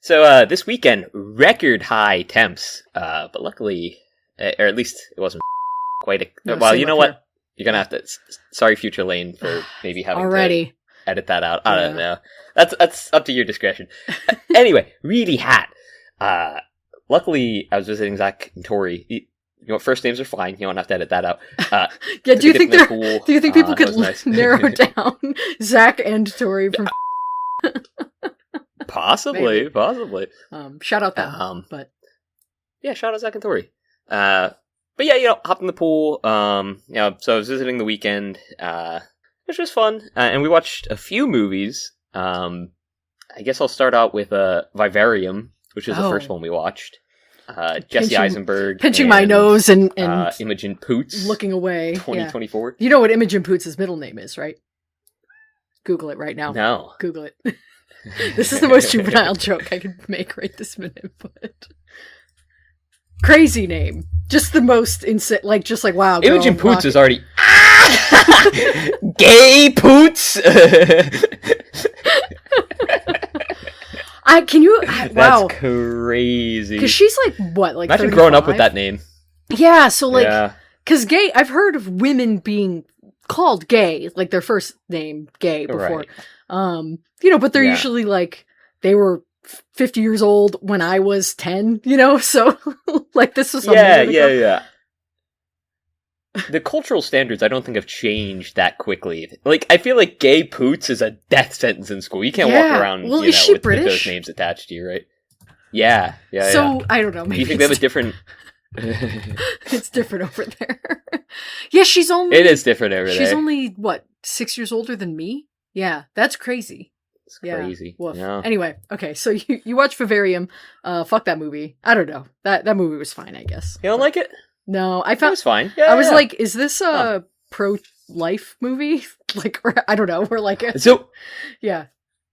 So this weekend, record high temps, but luckily, or at least it wasn't quite a... No, well, same you know up what? here. You're going to have to... Sorry, Future Lane, for maybe having Already. to edit that out. I don't know. That's up to your discretion. Anyway, really hot. Luckily, I was visiting Zach and Tori. You know, first names are fine. You don't have to edit that out. Yeah, do you think people that could was nice. narrow down Zach and Tori from Possibly. shout out them, but yeah, shout out Zach and Tori. But yeah, you know, hopped in the pool. So I was visiting the weekend, which was fun, and we watched a few movies. I guess I'll start out with Vivarium, which is the first one we watched. Jesse Eisenberg, pinching my nose and Imogen Poots, looking away. 2024. Yeah. You know what Imogen Poots' middle name is, right? Google it right now. No, Google it. This is the most juvenile joke I could make right this minute, but crazy name. Just the most insane, just like wow. Imogen Poots is already gay Poots. Wow. That's crazy. Because she's what, imagine 35? growing up with that name. Yeah, so because gay, I've heard of women being called gay, like their first name gay before. Right. But they're usually they were 50 years old when I was 10, so this was something. Yeah. The cultural standards, I don't think, have changed that quickly. I feel like gay Poots is a death sentence in school. You can't walk around, is she with British? those names attached to you, right? Yeah. So, I don't know. Maybe do you think they have a different... It's different over there. Yeah, she's only... It is different over there. She's only, 6 years older than me? Yeah, that's crazy. It's crazy. Yeah. Anyway, okay, so you watch Vivarium. Fuck that movie. I don't know. That movie was fine, I guess. You don't like it? No, I It found... was fine. I was like, is this a pro-life movie? Or, I don't know. We're So, yeah.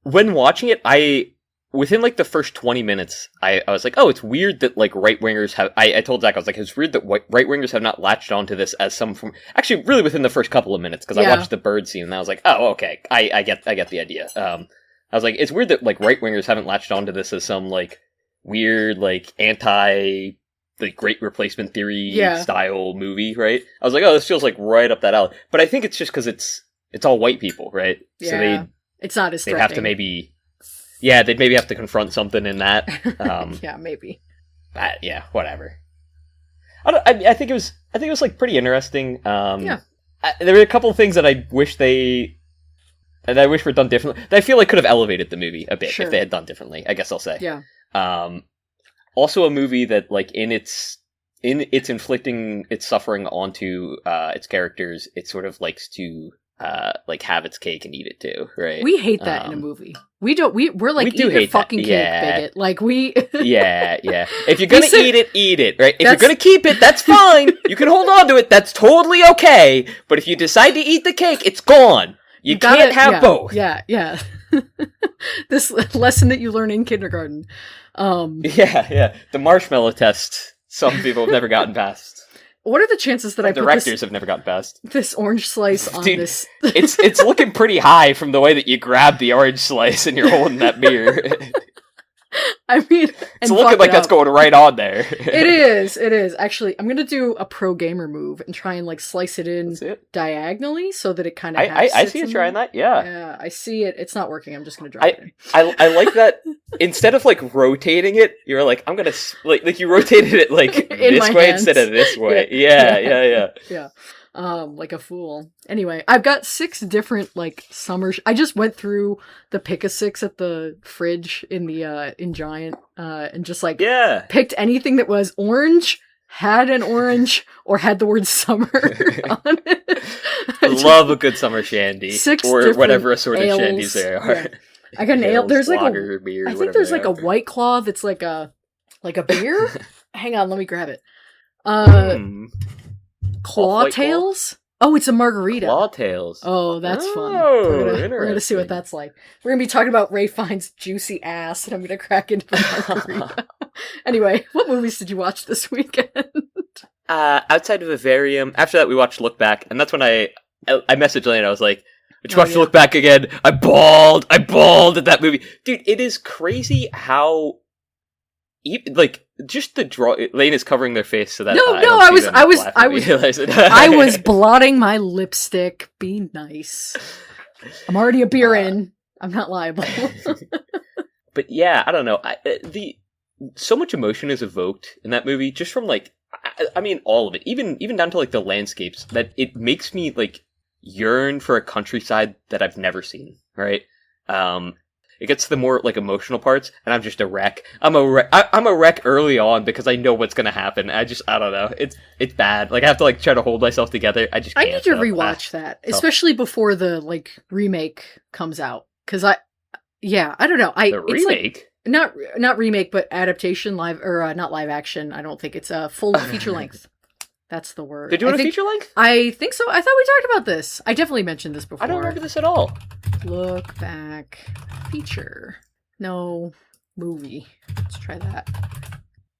When watching it, within the first 20 minutes, I was like, oh, it's weird that right-wingers have... I told Zach, I was like, it's weird that right-wingers have not latched onto this as some from... Actually, really within the first couple of minutes, because I watched the bird scene, and I was like, oh, okay, I get the idea. I was like, it's weird that right-wingers haven't latched onto this as some weird anti... Great Replacement Theory style movie, right? I was like, oh, this feels right up that alley. But I think it's just because it's all white people, right? Yeah. So it's not as threatening. They'd have to they'd maybe have to confront something in that. Yeah, maybe. Whatever. I think it was pretty interesting. There were a couple of things that I wish were done differently. That I feel could have elevated the movie a bit if they had done differently. I guess I'll say. Yeah. Also a movie that, in its inflicting its suffering onto its characters, it sort of likes to have its cake and eat it too, right? We hate that in a movie. We don't. We're like, we do eat your hate fucking that. cake, bigot. Yeah. If you're gonna eat it, right? If you're gonna keep it, that's fine. You can hold on to it. That's totally okay. But if you decide to eat the cake, it's gone. You can't have both. Yeah. This lesson that you learn in kindergarten. The marshmallow test. Some people have never gotten past. What are the chances that directors have never gotten past this orange slice on this? It's looking pretty high from the way that you grab the orange slice and you're holding that beer. I mean, it's looking like that's going right on there. It is. Actually, I'm gonna do a pro gamer move and try and slice it in diagonally so that it kind of. I see you trying that. Yeah. Yeah, I see it. It's not working. I'm just gonna drop it in. I like that. Instead of rotating it, you're I'm gonna you rotated it this way instead of this way. Yeah. Like a fool. Anyway, I've got 6 different summer. I just went through the pick a 6 at the fridge in the in Giant, and just picked anything that was orange, had an orange, or had the word summer on it. I love a good summer shandy, 6 or whatever assorted ales. shandies there are. Yeah. I got an ale. There's lager, beer, I think there's a White Claw that's like a beer. Hang on, let me grab it. Claw Tails? Oh, it's a margarita. Claw Tails. Oh, that's fun. We're gonna see what that's like. We're gonna be talking about Ray Fine's juicy ass, and I'm gonna crack into the margarita. Anyway, what movies did you watch this weekend? Outside of Vivarium, after that we watched Look Back, and that's when I messaged Lane. I was like, "Did you watch Look Back again?" I bawled at that movie, dude. It is crazy how like just the draw. Lane is covering their face so that I was blotting my lipstick. Be nice. I'm already a beer in. I'm not liable. But yeah, I don't know. So much emotion is evoked in that movie just from like, I mean, all of it, even down to like the landscapes, that it makes me like yearn for a countryside that I've never seen. Right. It gets to the more like emotional parts, and I'm just a wreck. I'm a wreck early on because I know what's gonna happen. I don't know. It's bad. Like I have to like try to hold myself together. I just can't. I need to rewatch that, especially before the like remake comes out, because I don't know. The remake. Like, not remake, but adaptation, live or not live action. I don't think it's a full feature length. That's the word. They're doing a feature length? I think so. I thought we talked about this. I definitely mentioned this before. I don't remember this at all. Look back. Feature. No. Movie. Let's try that.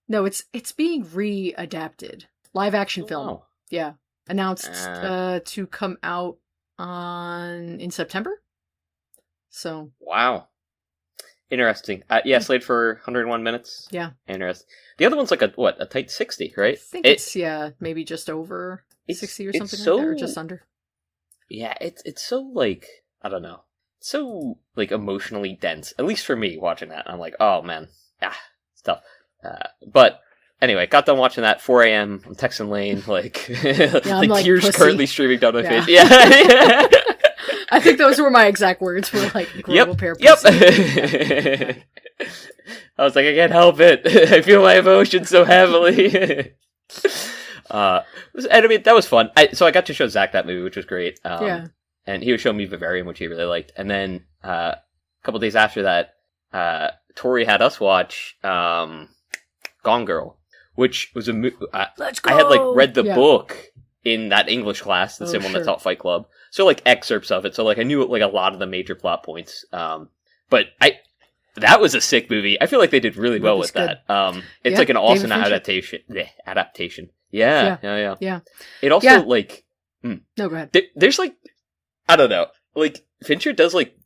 No, it's being readapted. Live action film. Wow. Yeah. Announced to come out in September. So. Wow. Interesting. Slated for 101 minutes. Yeah. Interesting. The other one's like a tight 60, right? I think it's maybe just over 60 or something like that, or just under. Yeah, it's so like, I don't know. So like emotionally dense, at least for me watching that. I'm like, oh man, it's tough. But anyway, got done watching that 4 a.m. I'm texting Lane, like, like tears pussy. currently streaming down my face. Yeah. I think those were my exact words. Were like, yep. I was like, I can't help it. I feel my emotions so heavily. And I mean, that was fun. So I got to show Zach that movie, which was great. And he was showing me Vivarium, which he really liked. And then a couple days after that, Tori had us watch Gone Girl, which was a movie. Let's go! I had like read the book in that English class, the same one that taught Fight Club. So like excerpts of it. So like I knew like a lot of the major plot points. But that was a sick movie. I feel like they did really well with that. It's like an awesome adaptation. Yeah. It also like. No, go ahead. There's like, I don't know. Like Fincher does like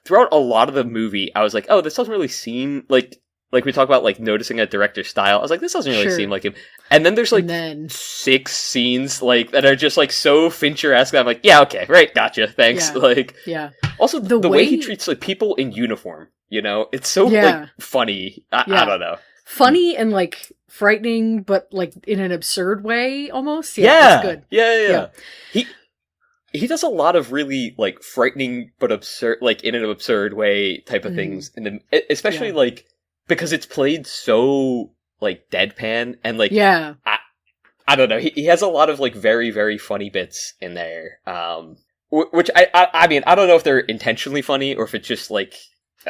throughout a lot of the movie. I was like, oh, this doesn't really seem like we talk about like noticing a director's style. I was like, this doesn't really seem like him. And then there's like 6 scenes like that are just like so Fincher-esque. I'm like, yeah, okay, right, gotcha, thanks. Yeah. Like, yeah. Also, the way he treats like people in uniform, you know, it's so like funny. I don't know, funny and like frightening, but like in an absurd way almost. That's good. Yeah. He does a lot of really like frightening but absurd, like in an absurd way type of things, and especially like because it's played so like deadpan and like I don't know. He has a lot of like very very funny bits in there, which I mean I don't know if they're intentionally funny or if it's just like.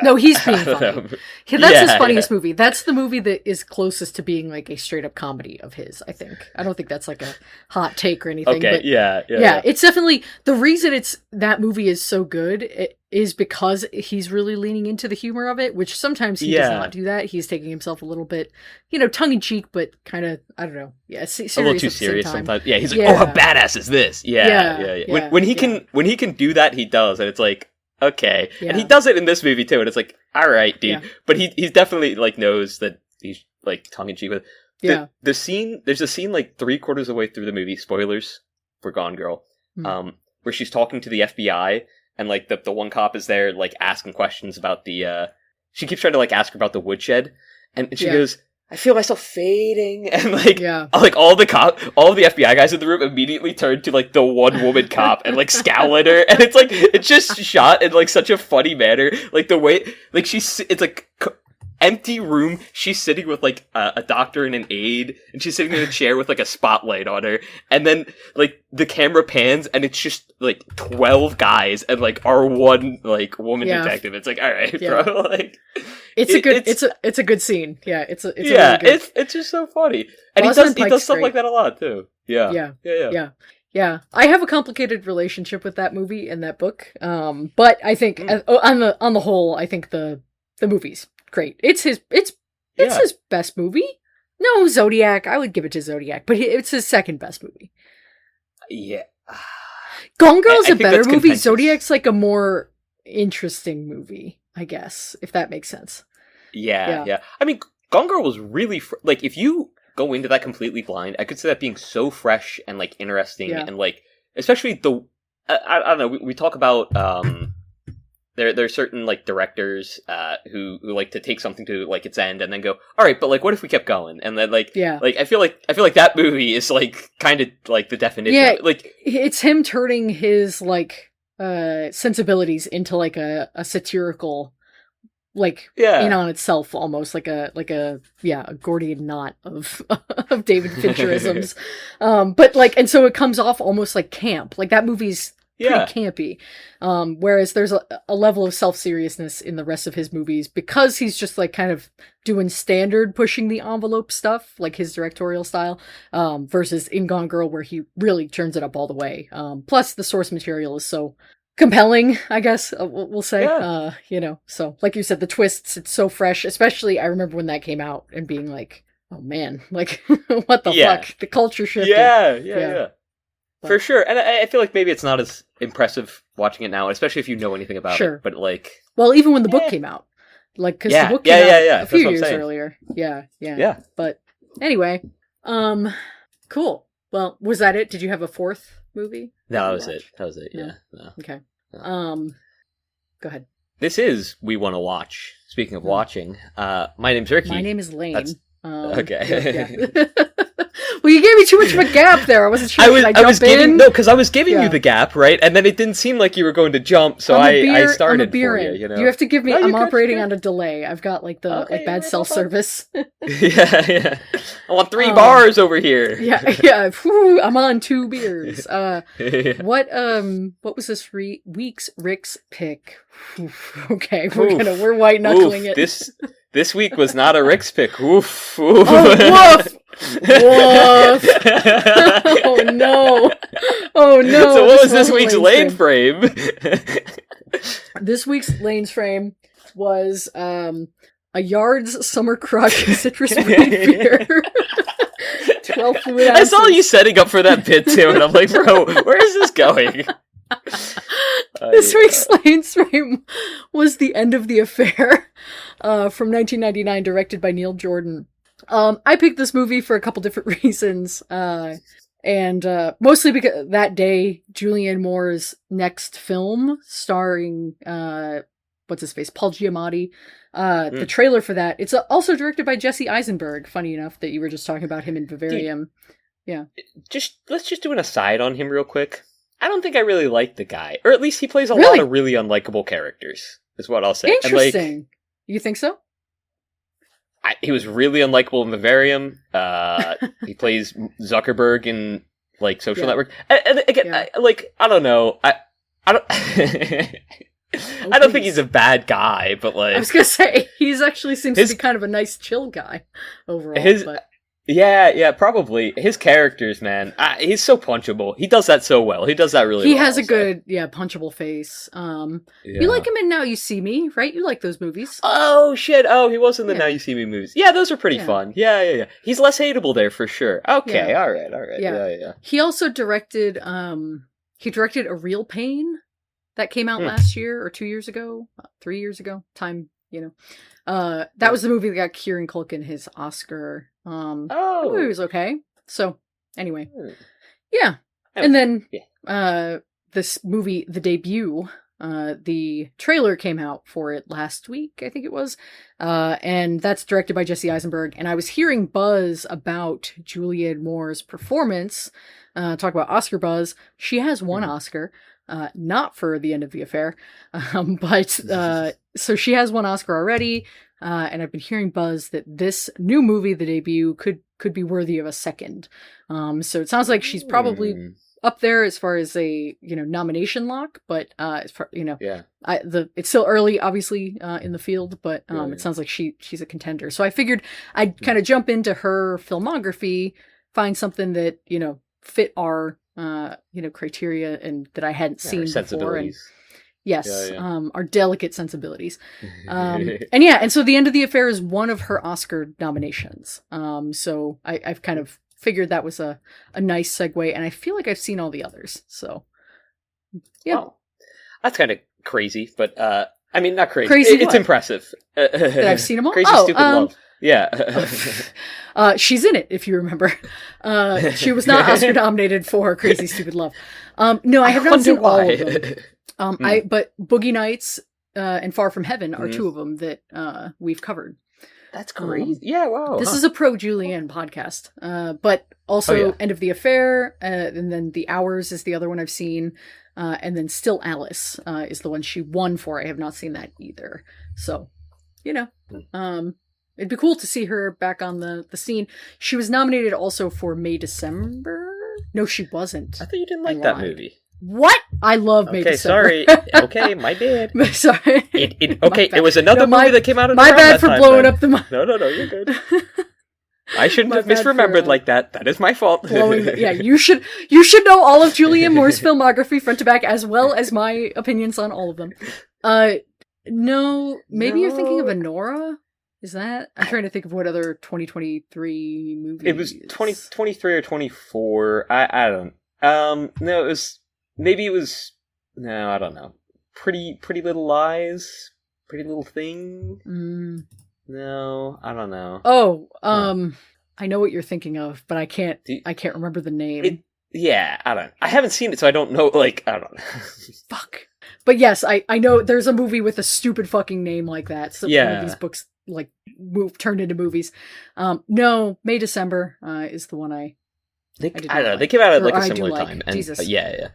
No, he's being funny. That's his funniest movie. That's the movie that is closest to being like a straight up comedy of his, I think. I don't think that's like a hot take or anything. Okay, but yeah. It's definitely the reason that movie is so good is because he's really leaning into the humor of it, which sometimes he does not do that. He's taking himself a little bit, tongue in cheek, but kind of, I don't know. Yeah, serious a little too serious sometimes. Yeah, he's like, oh, how badass is this? Yeah. When he can do that, he does, and it's like, okay, and he does it in this movie too, and it's like, all right, dude. But he's definitely like knows that he's like tongue in cheek with. The scene. There's a scene like 3/4 of the way through the movie. Spoilers for Gone Girl, where she's talking to the FBI, and like the one cop is there like asking questions about the. She keeps trying to like ask her about the woodshed, and she goes, I feel myself fading, and like all the FBI guys in the room immediately turn to like the one woman cop and like scowl at her, and it's like it's just shot in like such a funny manner, like the way like it's like empty room. She's sitting with like a doctor and an aide, and she's sitting in a chair with like a spotlight on her, and then like the camera pans and it's just like 12 guys and like our one like woman detective. It's like, all right, bro, like. It's a good scene. Yeah, it's really good. It's just so funny, and he does stuff like that a lot too. Yeah. I have a complicated relationship with that movie and that book, but I think on the whole, I think the movie's great. It's his best movie. No, Zodiac. I would give it to Zodiac, but it's his second best movie. Yeah, Gone Girl's a better movie. Contentious. Zodiac's like a more interesting movie, I guess, if that makes sense. Yeah. I mean, Gone Girl was really like, if you go into that completely blind, I could see that being so fresh and like interesting and like, especially I don't know. We talk about there's certain like directors who like to take something to like its end and then go, all right, but like, what if we kept going? And then like like I feel like that movie is like kind of like the definition. Yeah, of it. Like it's him turning his like sensibilities into like a satirical, like in on itself, almost like a Gordian knot of of David Fincherisms. But like, and so it comes off almost like camp. Like that movie's pretty campy. Whereas there's a level of self-seriousness in the rest of his movies because he's just like kind of doing standard pushing the envelope stuff, like his directorial style, versus in Gone Girl where he really turns it up all the way. Plus the source material is so compelling, I guess we'll say. So like you said, the twists, it's so fresh. Especially I remember when that came out and being like, oh man, like what the fuck? The culture shift. Yeah. For sure. And I feel like maybe it's not as impressive watching it now, especially if you know anything about it. But like, well, even when the book came out, like, because the book came out a few years earlier. Yeah. But anyway, cool. Well, was that it? Did you have a fourth movie? No, that was it. Yeah. No. Okay. No. Go ahead. This is We Want to Watch. Speaking of watching, my name's Ricky. My name is Lane. Okay. Yeah. Well, you gave me too much of a gap there. I wasn't sure. I was giving because I was giving you the gap, right? And then it didn't seem like you were going to jump, so I started for you. You know, you have to give me. I'm operating on a delay. I've got like the bad cell service. Yeah. I want 3 bars over here. Yeah. Whew, I'm on 2 beers. What was this week's Rick's pick? Okay, we're white knuckling it. This week was not a Rick's pick. Oof. Oh, woof. Woof. Oh no. So what was this week's Lane frame? This week's Lane's frame was a Yard's Summer Crush citrus fruit beer. 12 fluid ounces. I saw you setting up for that bit too, and I'm like, bro, where is this going? This week's Lane's frame was The End of the Affair from 1999, directed by Neil Jordan. I picked this movie for a couple different reasons, and mostly because that day, Julianne Moore's next film, starring what's his face, Paul Giamatti, the trailer for that, it's also directed by Jesse Eisenberg. Funny enough that you were just talking about him in Vivarium. Yeah. Let's just do an aside on him real quick. I don't think I really like the guy, or at least he plays a lot of really unlikable characters. Is what I'll say. Interesting. And, like, you think so? He was really unlikable in Vivarium. He plays Zuckerberg in like Social Network. And again, I don't know. I don't. I don't think he's a bad guy, but like I was gonna say, he's actually seems to be kind of a nice, chill guy overall. But... Yeah, probably. His characters, man, he's so punchable. He does that so well. He does that really well. He has a good, punchable face. You like him in Now You See Me, right? You like those movies. Oh, shit. Oh, he was in the Now You See Me movies. Yeah, those are pretty fun. Yeah. He's less hateable there for sure. Okay, all right. Yeah. He also directed, he directed A Real Pain that came out last year or 2 years ago, 3 years ago. Time, that was the movie that got Kieran Culkin his Oscar. It was okay. So anyway, and then this movie, The Debut, the trailer came out for it last week, I think it was, and that's directed by Jesse Eisenberg. And I was hearing buzz about Julianne Moore's performance. Talk about Oscar buzz. She has one Oscar. Not for The End of the Affair, but so she has one Oscar already, and I've been hearing buzz that this new movie, The Debut, could be worthy of a second. So it sounds like she's probably up there as far as a nomination lock, but as far, it's still early, obviously, in the field, but it sounds like she's a contender. So I figured I'd kind of jump into her filmography, find something that fit our criteria and that I hadn't seen before. And yes, our delicate sensibilities. And so The End of the Affair is one of her Oscar nominations. So I've kind of figured that was a nice segue, and I feel like I've seen all the others. So yeah, well, that's kind of crazy, but I mean, not crazy. Crazy It's what? impressive. That I've seen them all? Crazy Stupid Love. Yeah. She's in it, if you remember. She was not Oscar nominated for Crazy Stupid Love. No, I have not seen all of them. But Boogie Nights and Far From Heaven are two of them that we've covered. That's crazy. Yeah, wow. This is a pro Julianne podcast. But also End of the Affair, and then The Hours is the other one I've seen. And then Still Alice is the one she won for. I have not seen that either. So, you know, it'd be cool to see her back on the scene. She was nominated also for May December. No, she wasn't. I thought you didn't like that movie. What? I love May December. Sorry. Okay, my bad. Sorry. It was another movie that came out of my bad for blowing up the mic. No, you're good. I shouldn't have misremembered like that. That is my fault. You should know all of Julianne Moore's filmography front to back, as well as my opinions on all of them. No, maybe you're thinking of Anora? Is that? I'm trying to think of what other 2023 movie. It was 2023 or 24. I don't. No, it was. Maybe it was. No, I don't know. Pretty Little Lies. Pretty Little Thing. No, I don't know. Oh, I know what you're thinking of, but I can't remember the name. I haven't seen it, so I don't know, I don't know. Fuck. But yes, I know there's a movie with a stupid fucking name like that. So one of these books, turned into movies. No, May December, is the one I don't know, they came out at, a similar time. And, Jesus. Yeah.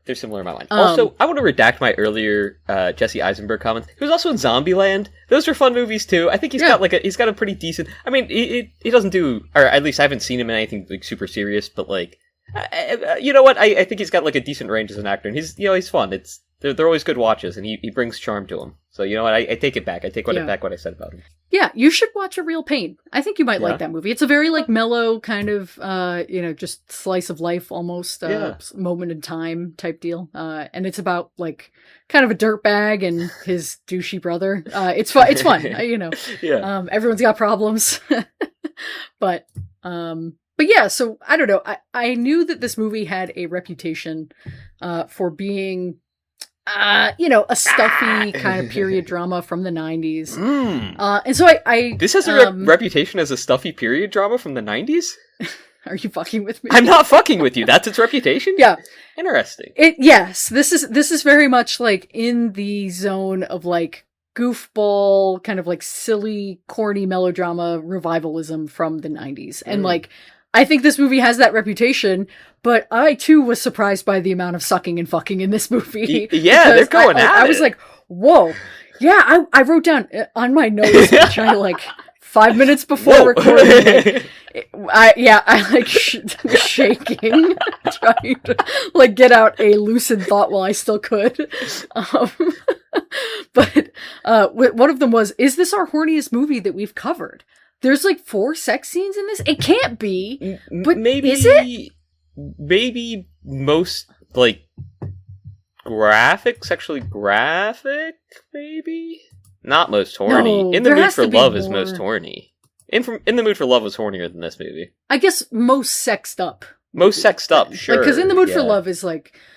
They're similar in my mind. Also, I want to redact my earlier Jesse Eisenberg comments. He was also in Zombieland. Those were fun movies too. I think he's got he's got a pretty decent. I mean, he doesn't do, or at least I haven't seen him in anything super serious. But you know what? I think he's got a decent range as an actor, and he's fun. They're always good watches, and he brings charm to them. So you know what? I take it back. I take back what I said about him. Yeah, you should watch A Real Pain. I think you might like that movie. It's a very mellow kind of just slice of life almost, moment in time type deal. And it's about kind of a dirtbag and his douchey brother. It's fun. It's fun. Everyone's got problems, but yeah. So I don't know. I knew that this movie had a reputation for being a stuffy kind of period drama from the 90s. And so I this has a reputation as a stuffy period drama from the 90s? Are you fucking with me? I'm not fucking with you. That's its reputation? Yeah. Interesting. Yes. This is very much in the zone of goofball, kind of silly, corny melodrama revivalism from the 90s. And I think this movie has that reputation, but I too was surprised by the amount of sucking and fucking in this movie. Yeah, they're going at it. I was like, whoa. Yeah, I wrote down on my notes, which I 5 minutes before recording. I shaking, trying to get out a lucid thought while I still could. But one of them was, is this our horniest movie that we've covered? There's 4 sex scenes in this? It can't be. But maybe, is it? Maybe most, sexually graphic, maybe? Not most horny. No, In the Mood for Love is most horny. In the Mood for Love was hornier than this movie. I guess most sexed up. Most sexed up, sure. Because In the Mood for Love is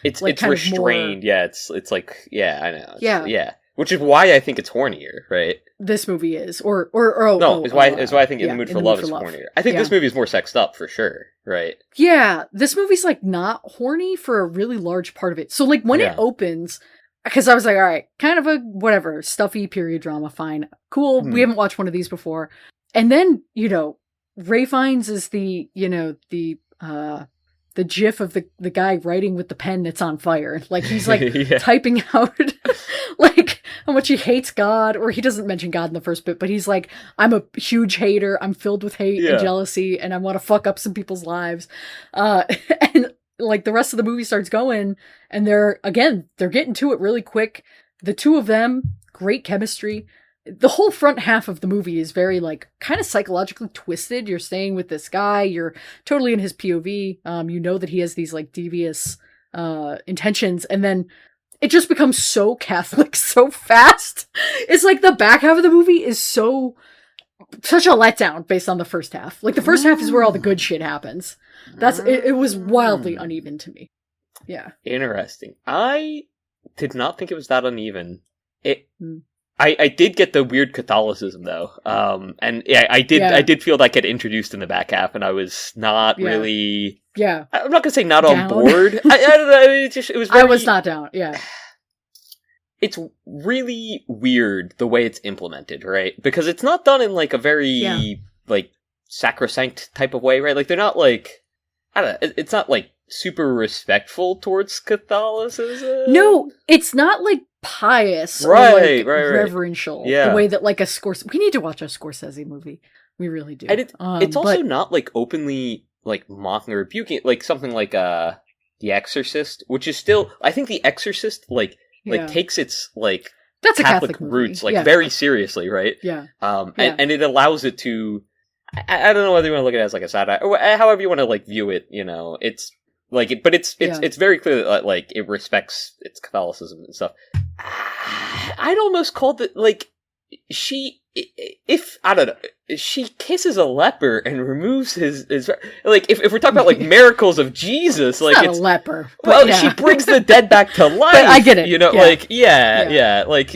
it's restrained. More... Yeah, it's I know. Yeah. Which is why I think it's hornier, right? This movie is, is why I think In the Mood for Love is hornier. I think this movie is more sexed up for sure, right? Yeah, this movie's not horny for a really large part of it. So when it opens, because I was like, all right, kind of a whatever stuffy period drama, fine, cool. We haven't watched one of these before, and then Ralph Fiennes is the gif of the guy writing with the pen that's on fire. He's typing out how much he hates God, or he doesn't mention God in the first bit, but he's I'm a huge hater. I'm filled with hate and jealousy, and I want to fuck up some people's lives. And the rest of the movie starts going, and they're getting to it really quick. The two of them, great chemistry. The whole front half of the movie is very kind of psychologically twisted. You're staying with this guy. You're totally in his POV. You know that he has these devious intentions, and then it just becomes so Catholic so fast. It's the back half of the movie is such a letdown based on the first half. The first half is where all the good shit happens. It was wildly uneven to me. Yeah. Interesting. I did not think it was that uneven It. I did get the weird Catholicism though, and yeah, I did feel that get introduced in the back half, and I was not really. Yeah, I'm not gonna say not down. On board. I don't know. It was. Very, I was not down. Yeah, it's really weird the way it's implemented, right? Because it's not done in like a very like sacrosanct type of way, right? Like they're not like I don't know. It's not like super respectful towards Catholicism. No, it's not like pious or like reverential. Yeah. The way that like a Scorsese. We need to watch a Scorsese movie. We really do. And it's also not like openly like mocking or rebuking it, like something like The Exorcist, which is still I think The Exorcist like takes its like that's Catholic a roots like very seriously, right? Yeah. And it allows it to I don't know whether you want to look at it as like a satire or however you want to like view it, you know. It's like it, but it's very clear that like it respects its Catholicism and stuff. I'd almost call it like if I don't know, she kisses a leper and removes his like if we're talking about like miracles of Jesus, like it's not a leper. Well, she brings the dead back to life. But I get it. You know, like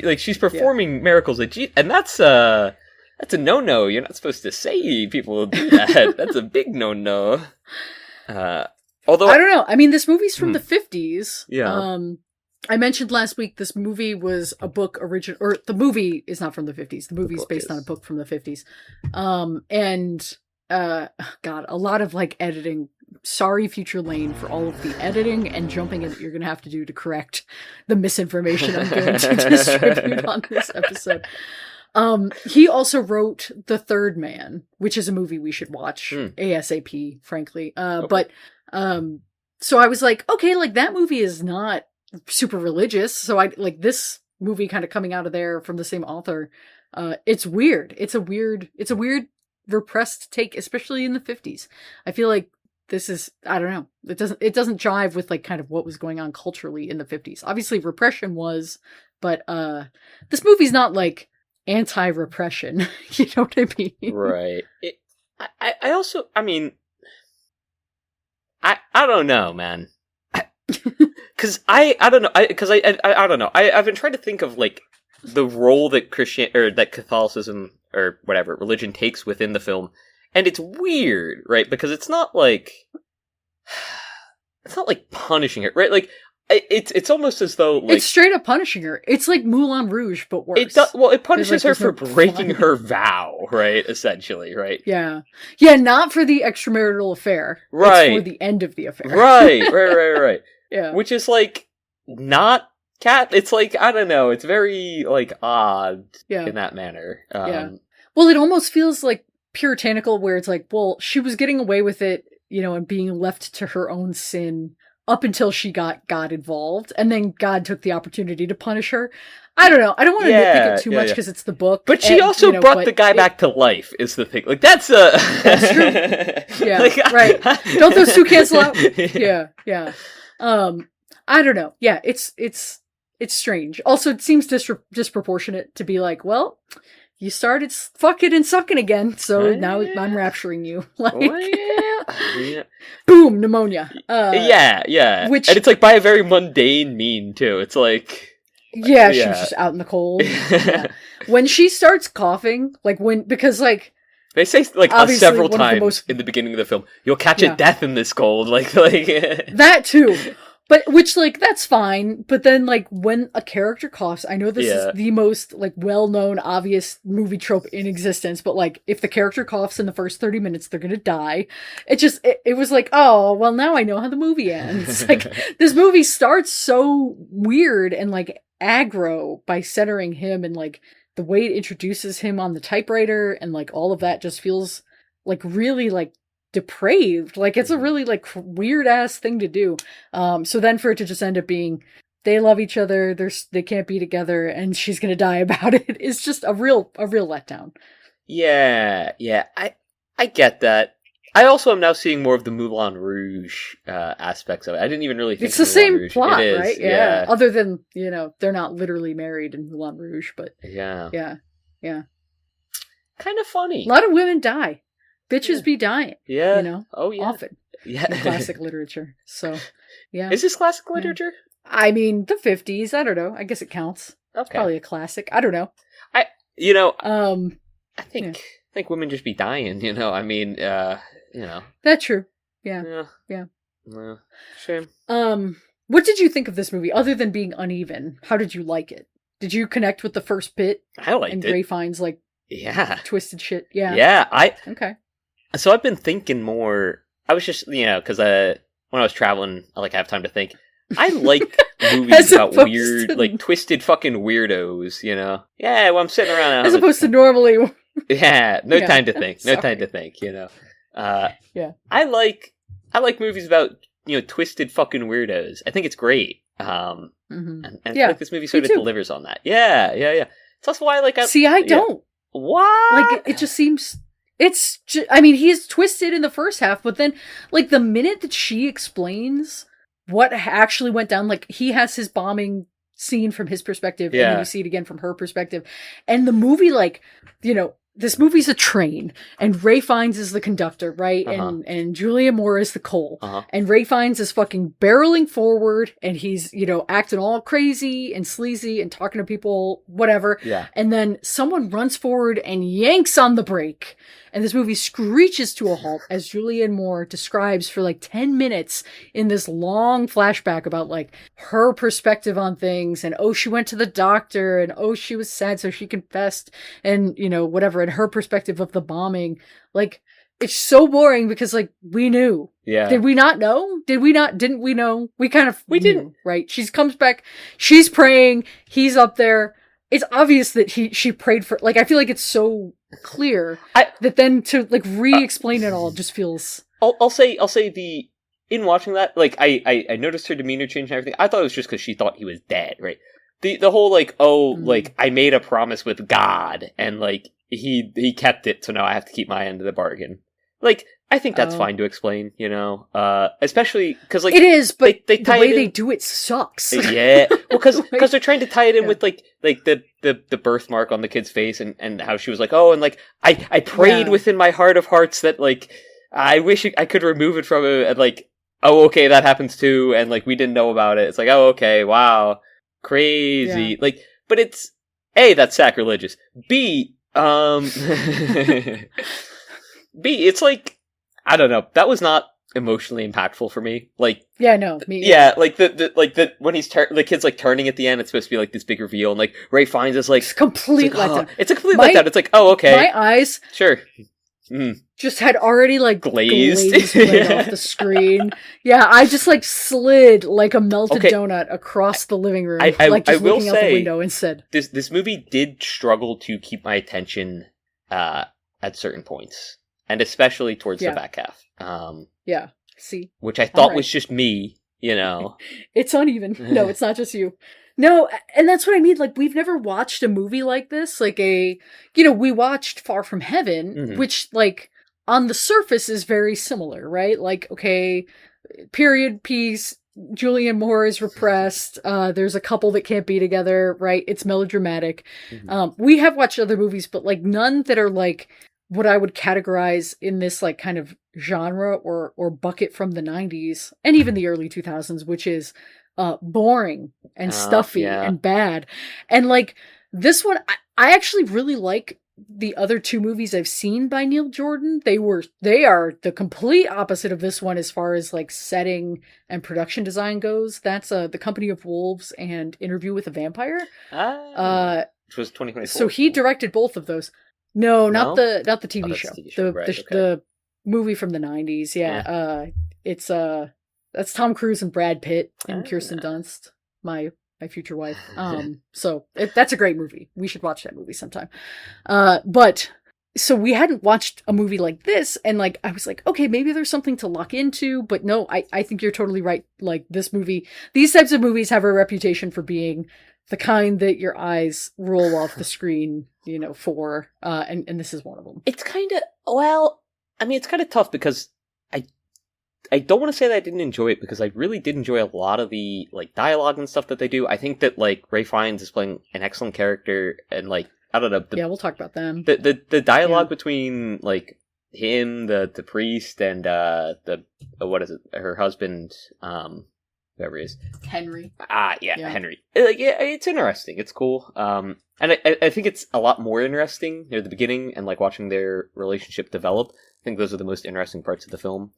like she's performing miracles of Jesus, and that's a no-no. You're not supposed to say people do that. That's a big no-no. Although I don't know. I mean, this movie's from the 50s. Yeah. I mentioned last week this movie was a book original, or the movie is not from the 50s. The movie's based on a book from the 50s. God, a lot of like editing. Sorry, Future Lane, for all of the editing and jumping in that you're going to have to do to correct the misinformation I'm going to distribute on this episode. He also wrote The Third Man, which is a movie we should watch ASAP, frankly. But so I was like, okay, like that movie is not super religious. So I like this movie kind of coming out of there from the same author. It's weird. It's a weird repressed take, especially in the 50s. I feel like this is, I don't know. It doesn't jive with like kind of what was going on culturally in the 50s. Obviously repression was, but this movie's not like anti-repression. You know what I mean? Right. I also, I mean, I don't know, man. Because I don't know. I don't know. I've been trying to think of like the role that that Catholicism or whatever religion takes within the film, and it's weird, right? Because it's not like punishing it, right? Like it's almost as though like it's straight up punishing her. It's like Moulin Rouge, but worse. It punishes her for breaking her vow, right? Essentially, right? Yeah, not for the extramarital affair, right? It's for the end of the affair, right. Yeah, which is like not it's like I don't know. It's very like odd in that manner. Well, it almost feels like puritanical, where it's like, well, she was getting away with it, you know, and being left to her own sin up until she got God involved, and then God took the opportunity to punish her. I don't know. I don't want to nitpick it too much because it's the book. But she also brought the guy back to life, is the thing. Like, that's true. Yeah, like, right. Don't those two cancel out? Yeah. I don't know. Yeah, it's strange. Also, it seems disproportionate to be like, well, you started fucking and sucking again, so now I'm rapturing you. Like, boom, pneumonia. Yeah. Which, and it's like by a very mundane mean too. It's like, she was just out in the cold. When she starts coughing, like because like they say like several times in the beginning of the film, you'll catch a death in this cold, like that too. But, which, like, that's fine, but then, like, when a character coughs, I know this is the most, like, well-known, obvious movie trope in existence, but, like, if the character coughs in the first 30 minutes, they're gonna die. It was like, oh, well, now I know how the movie ends. Like, this movie starts so weird and, like, aggro by centering him, and, like, the way it introduces him on the typewriter, and, like, all of that just feels, like, really, like, depraved. Like, it's a really like weird ass thing to do. So then for it to just end up being they love each other, they can't be together, and she's gonna die about it is just a real letdown. Yeah. I get that. I also am now seeing more of the Moulin Rouge aspects of it. I didn't even really think it's the same Rouge. plot, right? Yeah. Other than, you know, they're not literally married in Moulin Rouge, but yeah. Kind of funny. A lot of women die. Bitches be dying. Yeah. You know? Oh, yeah. Often. Yeah. In classic literature. So, yeah. Is this classic literature? I mean, the 50s. I don't know. I guess it counts. It's probably a classic. I don't know. I think women just be dying. I mean, That's true. Yeah. Shame. What did you think of this movie, other than being uneven? How did you like it? Did you connect with the first bit? I liked it. And Ray Fiennes, twisted shit? Yeah. Yeah, Okay. So I've been thinking more. I was just, because when I was traveling, I have time to think. I like movies about weird, twisted fucking weirdos, Yeah, well, I'm sitting around. As opposed to normally. Yeah, no time to think. No time to think, Yeah. I like movies about, twisted fucking weirdos. I think it's great. And I feel like this movie sort of delivers on that. Yeah. So that's why, I don't. What? It just seems... he is twisted in the first half, but then, the minute that she explains what actually went down, he has his bombing scene from his perspective, and then you see it again from her perspective. And the movie, this movie's a train, and Ray Fiennes is the conductor, right? And Julia Moore is the coal. And Ray Fiennes is fucking barreling forward, and he's, acting all crazy and sleazy and talking to people, whatever. Yeah. And then someone runs forward and yanks on the brake. And this movie screeches to a halt as Julianne Moore describes for 10 minutes in this long flashback about her perspective on things. And she went to the doctor, and she was sad, so she confessed, and whatever. And her perspective of the bombing, it's so boring because we knew. Yeah. Did we not know? Didn't we know? We we didn't, right? She comes back, she's praying, he's up there. It's obvious that she prayed for, I feel like it's so clear that then to re-explain it all just feels... I'll say in watching that, I noticed her demeanor change and everything. I thought it was just because she thought he was dead, right? The whole I made a promise with God, and he kept it, so now I have to keep my end of the bargain. I think that's fine to explain, especially because it is, but the way they do it sucks. Yeah, well, because they're trying to tie it in with the birthmark on the kid's face, and how she was I prayed within my heart of hearts that I wish I could remove it from him, and okay, that happens too, and we didn't know about it. It's okay, wow, crazy, but it's A, that's sacrilegious. B, it's I don't know. That was not emotionally impactful for me. Me. Yeah, the when he's the kid's turning at the end. It's supposed to be this big reveal, and Ray Fiennes is it's complete letdown. It's a complete letdown. It's okay. My eyes, sure, just had already glazed right off the screen. Yeah, I just slid like a melted donut across the living room. I will looking out the window instead. This movie did struggle to keep my attention at certain points. And especially towards the back half. Yeah, see? Which I thought was just me, It's uneven. No, it's not just you. No, and that's what I mean. We've never watched a movie like this. We watched Far From Heaven, which, on the surface is very similar, right? Okay, period piece, Julianne Moore is repressed. There's a couple that can't be together, right? It's melodramatic. We have watched other movies, but, none that are, what I would categorize in this kind of genre or bucket from the 90s and even the early 2000s, which is boring and stuffy and bad. And this one, I actually really like the other two movies I've seen by Neil Jordan. They are the complete opposite of this one as far as setting and production design goes. That's The Company of Wolves and Interview with a Vampire. Which was 2024. So he directed both of those. No, not the TV show. The movie from the 90s. Yeah. It's that's Tom Cruise and Brad Pitt and Kirsten Dunst, my future wife. So that's a great movie. We should watch that movie sometime. But so we hadn't watched a movie like this, and I was okay, maybe there's something to lock into, but no, I think you're totally right. This movie, these types of movies have a reputation for being the kind that your eyes roll off the screen, for, and this is one of them. It's kind of, it's kind of tough because I don't want to say that I didn't enjoy it, because I really did enjoy a lot of the, dialogue and stuff that they do. I think that, Ray Fiennes is playing an excellent character, and, I don't know. We'll talk about them. The dialogue between, him, the priest, and, what is it, her husband, whoever he is. Henry. Yeah, Henry. Like, yeah, it's interesting. It's cool. And I think it's a lot more interesting near the beginning and like watching their relationship develop. I think those are the most interesting parts of the film.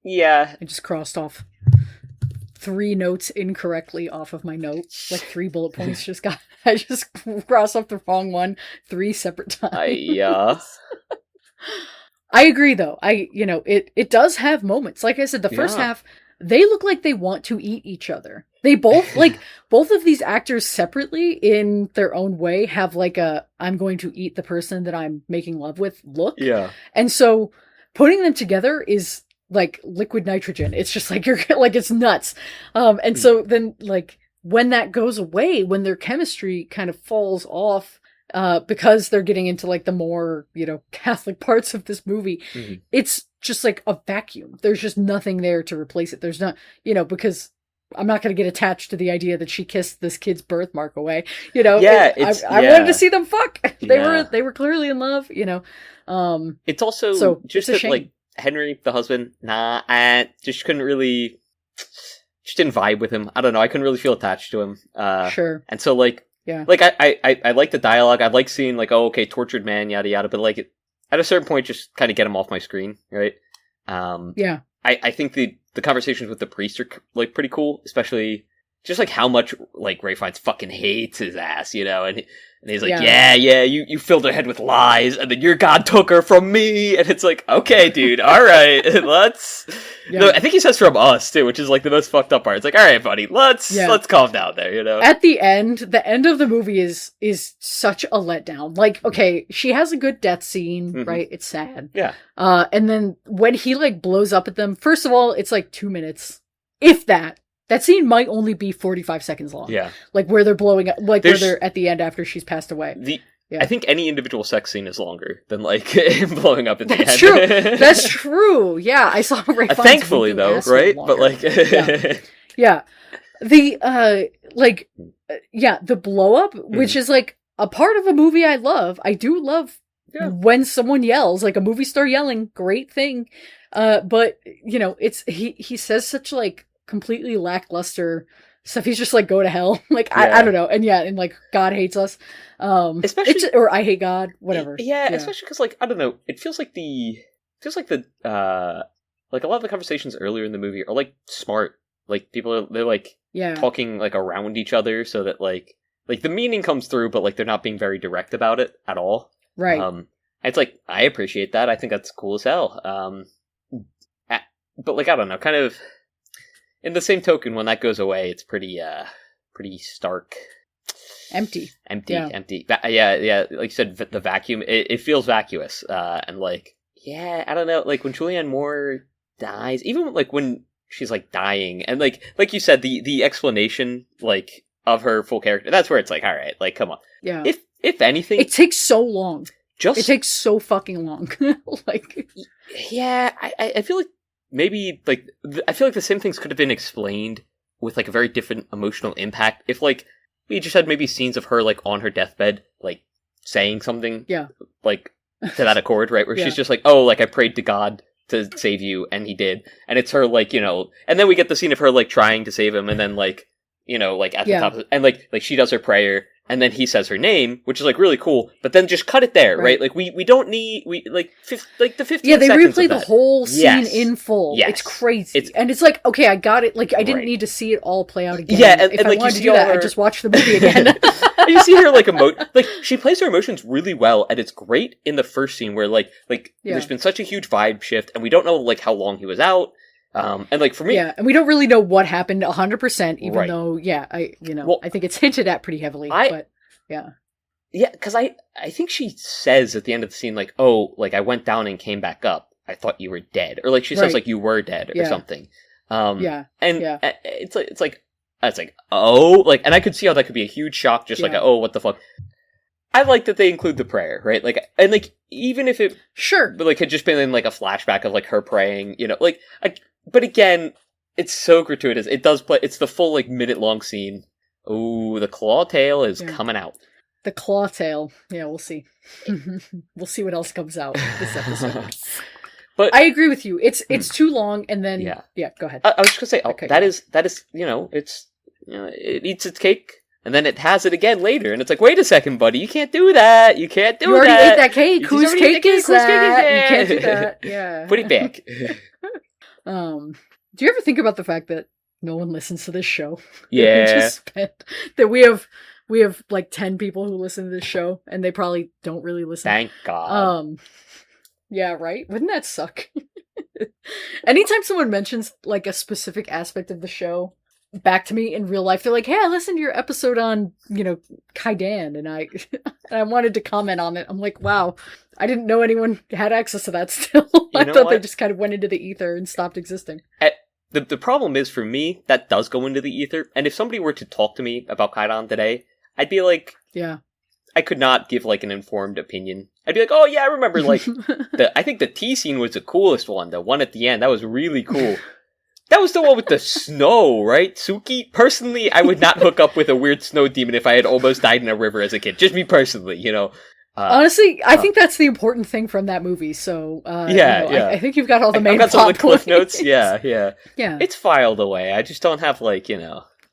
Yeah. I just crossed off 3 notes incorrectly off of my notes. Like 3 bullet points I just crossed off the wrong one 3 separate times. I agree though. It does have moments. Like I said, the first half, they look like they want to eat each other. They both, like, both of these actors separately in their own way have like I'm going to eat the person that I'm making love with look. Yeah. And so putting them together is like liquid nitrogen. It's just like, you're like, it's nuts. And so then like when that goes away, when their chemistry kind of falls off, because they're getting into like the more, Catholic parts of this movie, it's just like a vacuum. There's just nothing there to replace it. There's not, because I'm not going to get attached to the idea that she kissed this kid's birthmark away. Yeah, I wanted to see them fuck. They were clearly in love. It's also so just that like Henry, the husband, I just couldn't really, just didn't vibe with him. I don't know. I couldn't really feel attached to him. Sure. And so like, yeah, like I like the dialogue. I like seeing like, oh, okay, tortured man, yada yada. But like, at a certain point, just kind of get him off my screen, right? Yeah. I think the conversations with the priest are like pretty cool, especially just like how much like Ralph Fiennes fucking hates his ass, and he's like, yeah, you filled her head with lies, and then your God took her from me, and it's like, okay, dude, all right, let's. Yeah. No, I think he says from us too, which is like the most fucked up part. It's like, all right, buddy, let's calm down there, At the end of the movie is such a letdown. Like, okay, she has a good death scene, right? It's sad. Yeah. And then when he like blows up at them, first of all, it's like 2 minutes, if that. That scene might only be 45 seconds long. Yeah. Like where they're blowing up, like where they're at the end after she's passed away. I think any individual sex scene is longer than like him blowing up at the end. That's true. That's true. Yeah, I saw Ralph Fiennes. Thankfully though, right? Longer. But like, yeah. The the blow up, which is like a part of a movie I love. I do love when someone yells, like a movie star yelling, great thing. But it's he says such like completely lackluster stuff. He's just like, go to hell. Like, I don't know. And like, God hates us. Especially, or I hate God, whatever. Yeah. Especially because like, I don't know, it feels like the like a lot of the conversations earlier in the movie are like smart. Like they're like talking like around each other so that like the meaning comes through, but like they're not being very direct about it at all. Right. It's like, I appreciate that. I think that's cool as hell. But like, I don't know, kind of in the same token, when that goes away, it's pretty stark. Empty. Yeah. Like you said, the vacuum, it feels vacuous. And like, I don't know, like when Julianne Moore dies, even like when she's like dying, and like you said, the explanation, like, of her full character, that's where it's like, all right, like, come on. Yeah. If anything, it takes so long. It takes so fucking long. Like, yeah, I feel like maybe like I feel like the same things could have been explained with like a very different emotional impact if like we just had maybe scenes of her like on her deathbed like saying something like to that accord, right, where she's just like, oh, like I prayed to God to save you and he did, and it's her like, and then we get the scene of her like trying to save him, and then like like at the top of, and like she does her prayer. And then he says her name, which is like really cool. But then just cut it there, right? Like we don't need the 15 seconds. Yeah, they replay the whole scene in full. Yes. It's crazy, and it's like, okay, I got it. Like I didn't need to see it all play out again. Yeah, and if I like wanted to do that, I just watched the movie again. And you see her like like she plays her emotions really well, and it's great in the first scene where like there's been such a huge vibe shift, and we don't know like how long he was out. And like for me, and we don't really know what happened 100%, even though, I think it's hinted at pretty heavily. But because I think she says at the end of the scene, like, oh, like I went down and came back up. I thought you were dead, or like she says like you were dead or something. It's like oh, like, and I could see how that could be a huge shock, just like oh, what the fuck. I like that they include the prayer, right? Like, and like even if it like had just been in like a flashback of like her praying, like. But again, it's so gratuitous. It does play. It's the full like minute-long scene. Ooh, the claw tail is coming out. The claw tail. Yeah, we'll see. We'll see what else comes out this episode. But I agree with you. It's too long, and then go ahead. I was just gonna say, that is it eats its cake, and then it has it again later, and it's like, wait a second, buddy, you can't do that. You can't do that. You already ate that cake. Whose cake is that? You can't do that. Yeah. Put it back. Do you ever think about the fact that no one listens to this show? Yeah. That we have like 10 people who listen to this show, and they probably don't really listen. Thank God. Yeah, right? Wouldn't that suck? Anytime someone mentions like a specific aspect of the show back to me in real life, they're like, hey, I listened to your episode on, Kaidan, and I wanted to comment on it. I'm like, wow, I didn't know anyone had access to that still. I thought they just kind of went into the ether and stopped existing. The problem is, for me, that does go into the ether, and if somebody were to talk to me about Kaidan today, I'd be like, yeah, I could not give like an informed opinion. I'd be like, oh yeah, I remember like I think the tea scene was the coolest one. The one at the end, that was really cool. That was the one with the snow, right? Suki? Personally, I would not hook up with a weird snow demon if I had almost died in a river as a kid. Just me personally, Honestly, I think that's the important thing from that movie. So, I think you've got all the main plot some of the cliff notes. Yeah. Yeah. It's filed away. I just don't have the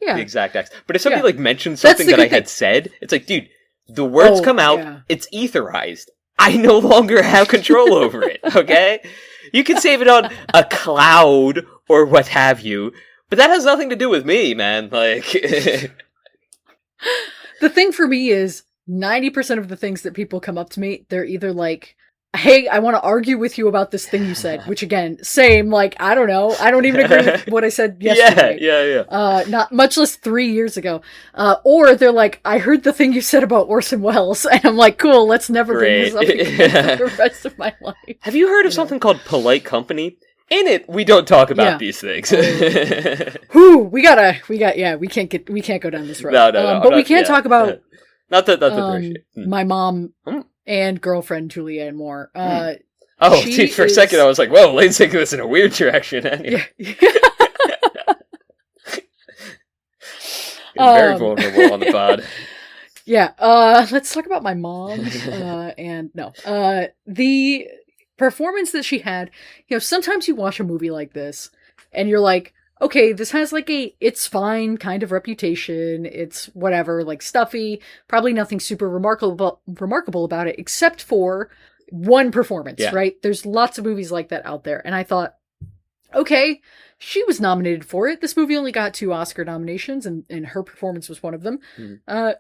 exact text. But if somebody mentions That's something that I had said, it's like, dude, the words come out, it's etherized. I no longer have control over it, okay? You can save it on a cloud or what have you, but that has nothing to do with me, man. Like, the thing for me is 90% of the things that people come up to me, they're either like, hey, I want to argue with you about this thing you said, which again, same, like, I don't know. I don't even agree with what I said yesterday. Yeah. Not much less 3 years ago. Or they're like, I heard the thing you said about Orson Welles, and I'm like, cool, let's never bring this up again for the rest of my life. Have you heard of something called Polite Company? In it, we don't talk about these things. We can't go down this road. No. But we can talk about not the my mom and girlfriend Julia and more. Dude, for a second I was like, whoa, Lane's taking this in a weird direction. Anyway. Very vulnerable on the pod. Yeah, let's talk about my mom. The performance that she had, sometimes you watch a movie like this and you're like, okay, this has like it's fine kind of reputation. It's whatever, like stuffy, probably nothing super remarkable about it, except for one performance, right? There's lots of movies like that out there. And I thought, okay, she was nominated for it. This movie only got 2 Oscar nominations, and her performance was one of them.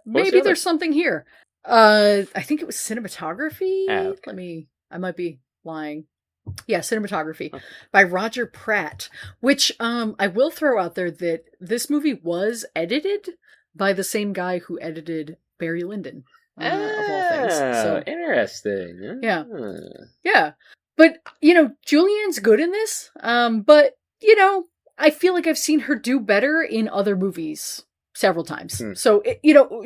Maybe there's something here. I think it was cinematography. Okay. I might be lying. Yeah, cinematography by Roger Pratt, which I will throw out there that this movie was edited by the same guy who edited Barry Lyndon, of all things. So interesting. Yeah. But, Julianne's good in this, but, I feel like I've seen her do better in other movies several times. So,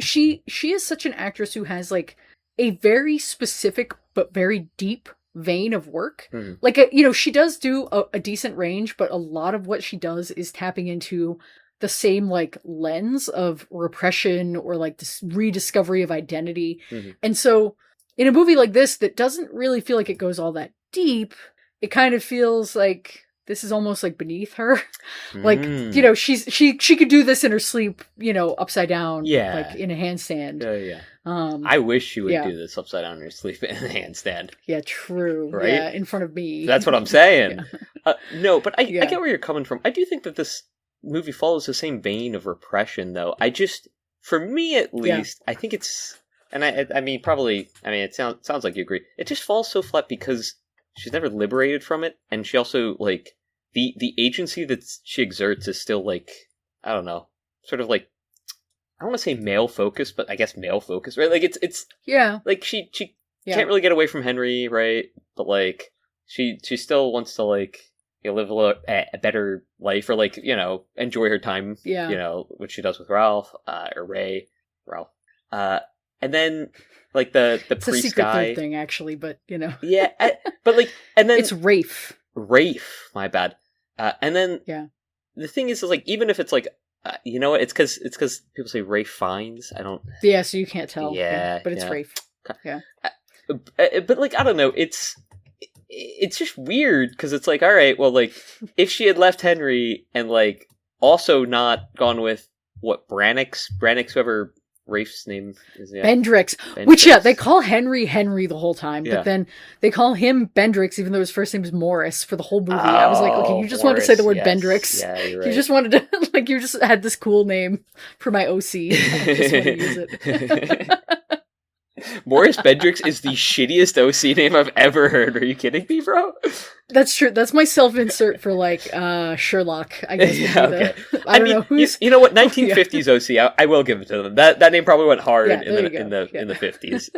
she is such an actress who has, like, a very specific but very deep vein of work. Like, she does do a decent range, but a lot of what she does is tapping into the same, like, lens of repression or, like, this rediscovery of identity. And so, in a movie like this that doesn't really feel like it goes all that deep, it kind of feels like this is almost like beneath her. Like, she could do this in her sleep, upside down, like in a handstand. I wish she would do this upside down in her sleep in a handstand. Yeah, true. Right? Yeah, in front of me. That's what I'm saying. No, but I get where you're coming from. I do think that this movie follows the same vein of repression, though. For me at least, I think it's, and it sounds like you agree. It just falls so flat because she's never liberated from it, and she also, like, the agency that she exerts is still, like, I don't know, sort of like, I don't want to say male focused, but I guess male focused, right? Like, it's like she can't really get away from Henry, right? But, like, she still wants to, like, live a better life, or, like, enjoy her time, which she does with Ralph, or Ralph. And then, like, the it's priest a secret guy third thing, actually, but, Yeah, but, like, and then... It's Rafe. My bad. And then... The thing is, like, even if it's, like, you know what, it's because people say Rafe Fiennes, I don't... Yeah, so you can't tell. Yeah. But it's Rafe. Yeah. But, like, I don't know, it's just weird because it's like, all right, well, like if she had left Henry and like also not gone with what Brannix, whoever Rafe's name is, Bendrix. Which they call Henry the whole time, but then they call him Bendrix even though his first name is Morris for the whole movie. I was like, okay, you just wanted to say the word Bendrix. Yeah, you're right. You just wanted to like you just had this cool name for my OC. I just want to use it. Morris Bendrix is the shittiest OC name I've ever heard. Are you kidding me, bro? That's true. That's my self-insert for like Sherlock. I guess. Yeah, okay. I don't know who's. You know what? 1950s OC. I will give it to them. That name probably went hard in the 50s.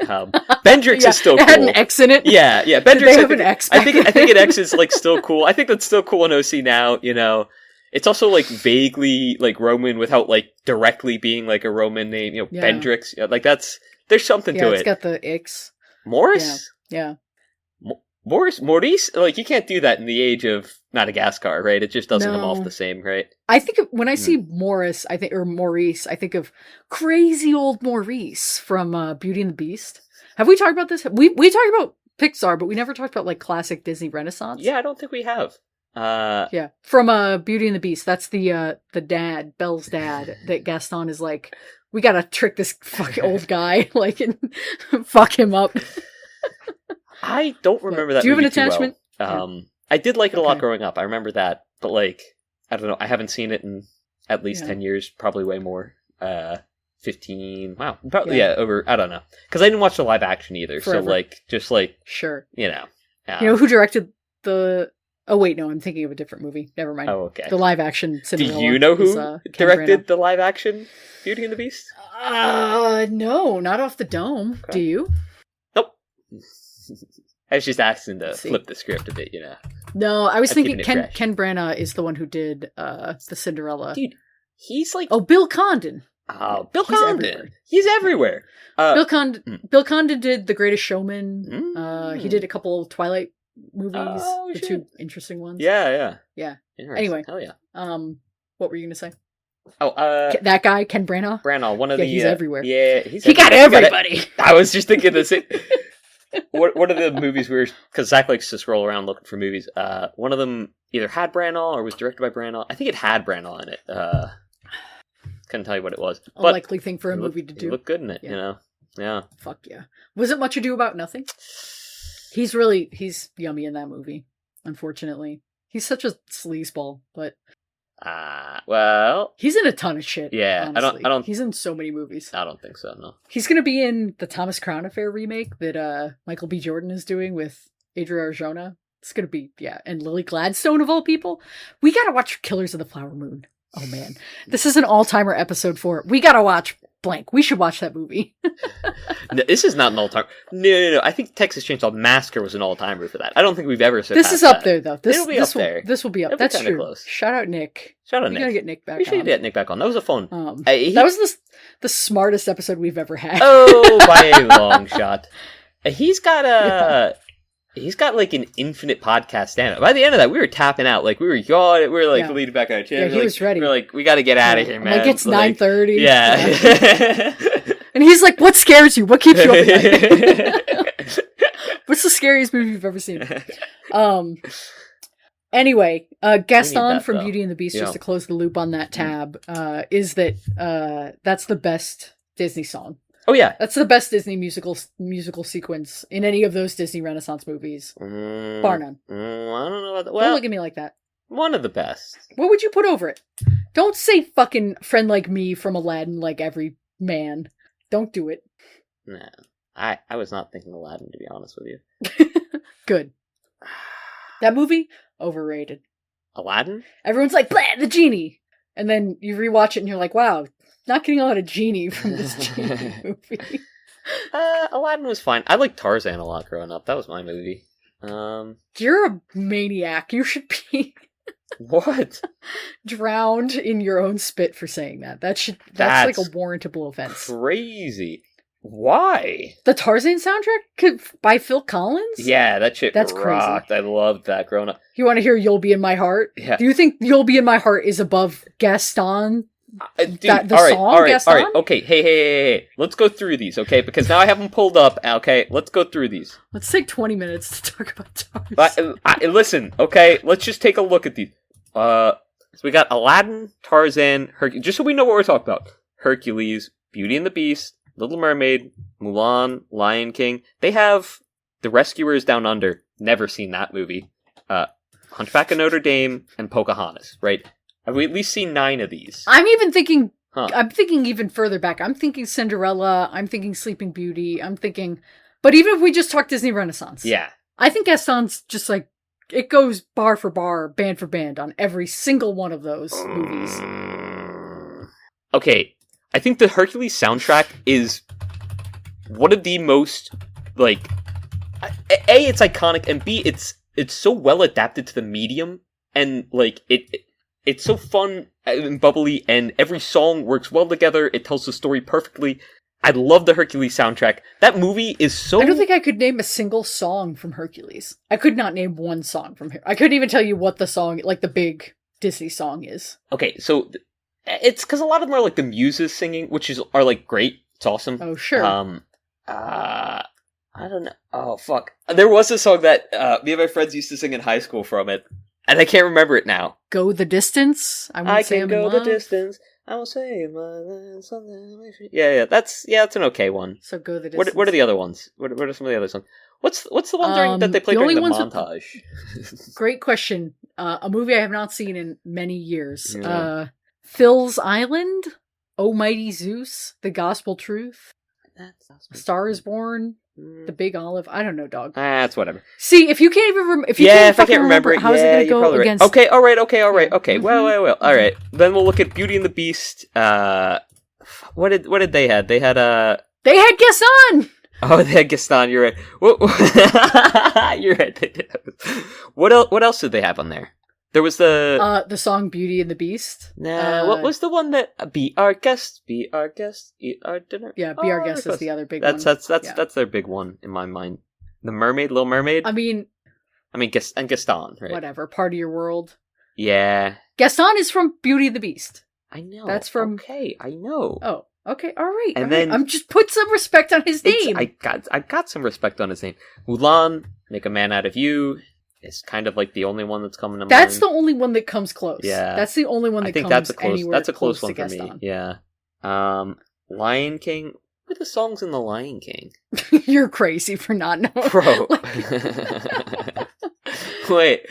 Bendrix is still cool. It had an X in it. Yeah. Bendrix. They have an X. I think an X is like still cool. I think that's still cool in OC now. You know. It's also like vaguely like Roman without like directly being like a Roman name. You know, Bendrix. Like that's. There's something to it. It's got the X. Morris? Yeah. Maurice? Like, you can't do that in the age of Madagascar, right? It just doesn't come off the same, right? I think when I see Morris, I think of crazy old Maurice from Beauty and the Beast. Have we talked about this? We talked about Pixar, but we never talked about, like, classic Disney Renaissance. Yeah, I don't think we have. From Beauty and the Beast. That's the dad, Belle's dad, that Gaston is like... We gotta trick this fucking old guy, like, and fuck him up. I don't remember that. Do you have an attachment? Well. I did like it a lot growing up. I remember that, but like, I don't know. I haven't seen it in at least 10 years, probably way more. 15. Wow, probably over. I don't know, because I didn't watch the live action either. Forever. So like, just like, sure, you know. You know who directed the? Oh wait, no, I'm thinking of a different movie. Never mind. Oh, okay. The live action Cinderella. Do you know who directed the live action Beauty and the Beast? No, not off the dome. Okay. Do you? Nope. I was just asking to flip the script a bit, you know. No, I was thinking Ken Branagh is the one who did the Cinderella. Dude, he's like Bill Condon. Oh, Bill Condon. He's everywhere. Bill Condon did The Greatest Showman. He did a couple Twilight movies, the two interesting ones. Yeah. Anyway, hell yeah. What were you gonna say? Oh, that guy, Ken Branagh. One of the he's everywhere. Yeah, he got everybody. I was just thinking the same. One of the movies because Zach likes to scroll around looking for movies. One of them either had Branagh or was directed by Branagh. I think it had Branagh in it. Couldn't tell you what it was. A likely thing for a movie to do. He looked good in it, you know. Yeah. Fuck yeah. Was it Much Ado About Nothing? He's yummy in that movie, unfortunately. He's such a sleazeball, but well, he's in a ton of shit. Yeah, honestly. I don't. He's in so many movies. I don't think so. No. He's gonna be in the Thomas Crown Affair remake that Michael B. Jordan is doing with Adria Arjona. It's gonna be and Lily Gladstone of all people. We gotta watch Killers of the Flower Moon. Oh man, this is an all-timer episode for it. We gotta watch blank. We should watch that movie. No, this is not an all-timer. No. I think Texas Chainsaw Massacre was an all-timer for that. I don't think we've ever said this is up there though. It'll be up there. This will be up. That's true. Close. Shout out Nick. We gotta get Nick back. We should get Nick back on. That was a fun. That was the smartest episode we've ever had. Oh, by a long shot. He's got He's got like an infinite podcast stand-up. By the end of that, we were tapping out. Like we were yawning. We were like leaning back on our chair. Yeah, he was ready. We were like, we got to get out of here, man. Like it's 9:30. Yeah. And he's like, "What scares you? What keeps you up at night? What's the scariest movie you've ever seen?" Anyway, Gaston from Beauty and the Beast, just to close the loop on that tab, is that that's the best Disney song. Oh yeah, that's the best Disney musical sequence in any of those Disney Renaissance movies, bar none. I don't know about that. Well, don't look at me like that. One of the best. What would you put over it? Don't say fucking Friend Like Me from Aladdin like every man. Don't do it. Nah, I was not thinking Aladdin, to be honest with you. Good. That movie overrated. Aladdin? Everyone's like, "Blah, the genie," and then you rewatch it and you're like, "Wow." Not getting a lot of genie from this genie movie. Aladdin was fine. I liked Tarzan a lot growing up. That was my movie. You're a maniac. You should be what? Drowned in your own spit for saying that. That's like a warrantable offense. Crazy. Why? The Tarzan soundtrack by Phil Collins? Yeah, that shit rocked. Crazy. I loved that growing up. You want to hear "You'll Be in My Heart"? Yeah. Do you think "You'll Be in My Heart" is above Gaston Dude, all right. Okay, hey. Let's go through these, okay? Because now I have them pulled up. Okay, let's go through these. Let's take 20 minutes to talk about Tarzan. Listen, okay? Let's just take a look at these. So we got Aladdin, Tarzan, Hercules. Just so we know what we're talking about. Hercules, Beauty and the Beast, Little Mermaid, Mulan, Lion King. They have The Rescuers Down Under. Never seen that movie. Hunchback of Notre Dame, and Pocahontas, right? Have we at least seen 9 of these? I'm even thinking... I'm thinking even further back. I'm thinking Cinderella. I'm thinking Sleeping Beauty. I'm thinking... But even if we just talk Disney Renaissance. Yeah. I think Gaston's just like... It goes bar for bar, band for band on every single one of those movies. Okay. I think the Hercules soundtrack is one of the most, like... A, it's iconic, and B, it's so well adapted to the medium, and, like, it's so fun and bubbly, and every song works well together. It tells the story perfectly. I love the Hercules soundtrack. That movie is so... I don't think I could name a single song from Hercules. I could not name one song from here. I couldn't even tell you what the song, like the big Disney song is. Okay, so it's because a lot of them are like the Muses singing, which are like great. It's awesome. Oh, sure. I don't know. Oh, fuck. There was a song that me and my friends used to sing in high school from it, and I can't remember it now. Go the Distance? I can go the distance. I will save my life. Yeah, that's an okay one. So Go the Distance. What are the other ones? What are some of the other songs? What's the one that they played during the montage? Great question. A movie I have not seen in many years. Yeah. Phil's Island, Oh Mighty Zeus, The Gospel Truth, A Star Is Born, The Big Olive. I don't know, dog. That's whatever. See, if you can't even if I can't remember it, how is it going to go against? Okay, all right. Okay, well. All right, then we'll look at Beauty and the Beast. What did they had? They had Gaston. Oh, they had Gaston. You're right. You're right. What else did they have on there? There was the song Beauty and the Beast. Nah, what was the one that Be Our Guest, Eat Our Dinner? Yeah, Be Our Guest is the other big one. That's their big one in my mind. The Mermaid, Little Mermaid. I mean, and Gaston, right? Whatever, Part of Your World. Yeah. Gaston is from Beauty and the Beast. I know. That's from. Okay, I know. Oh, okay, all right. And then I'm just put some respect on his name. I got some respect on his name. Mulan, Make a Man Out of You. It's kind of like the only one that's coming to mind. That's the only one that comes close. Yeah. That's the only one that comes anywhere that's a close one for Gaston. me. Yeah. Lion King. What are the songs in The Lion King? You're crazy for not knowing. Bro. Wait.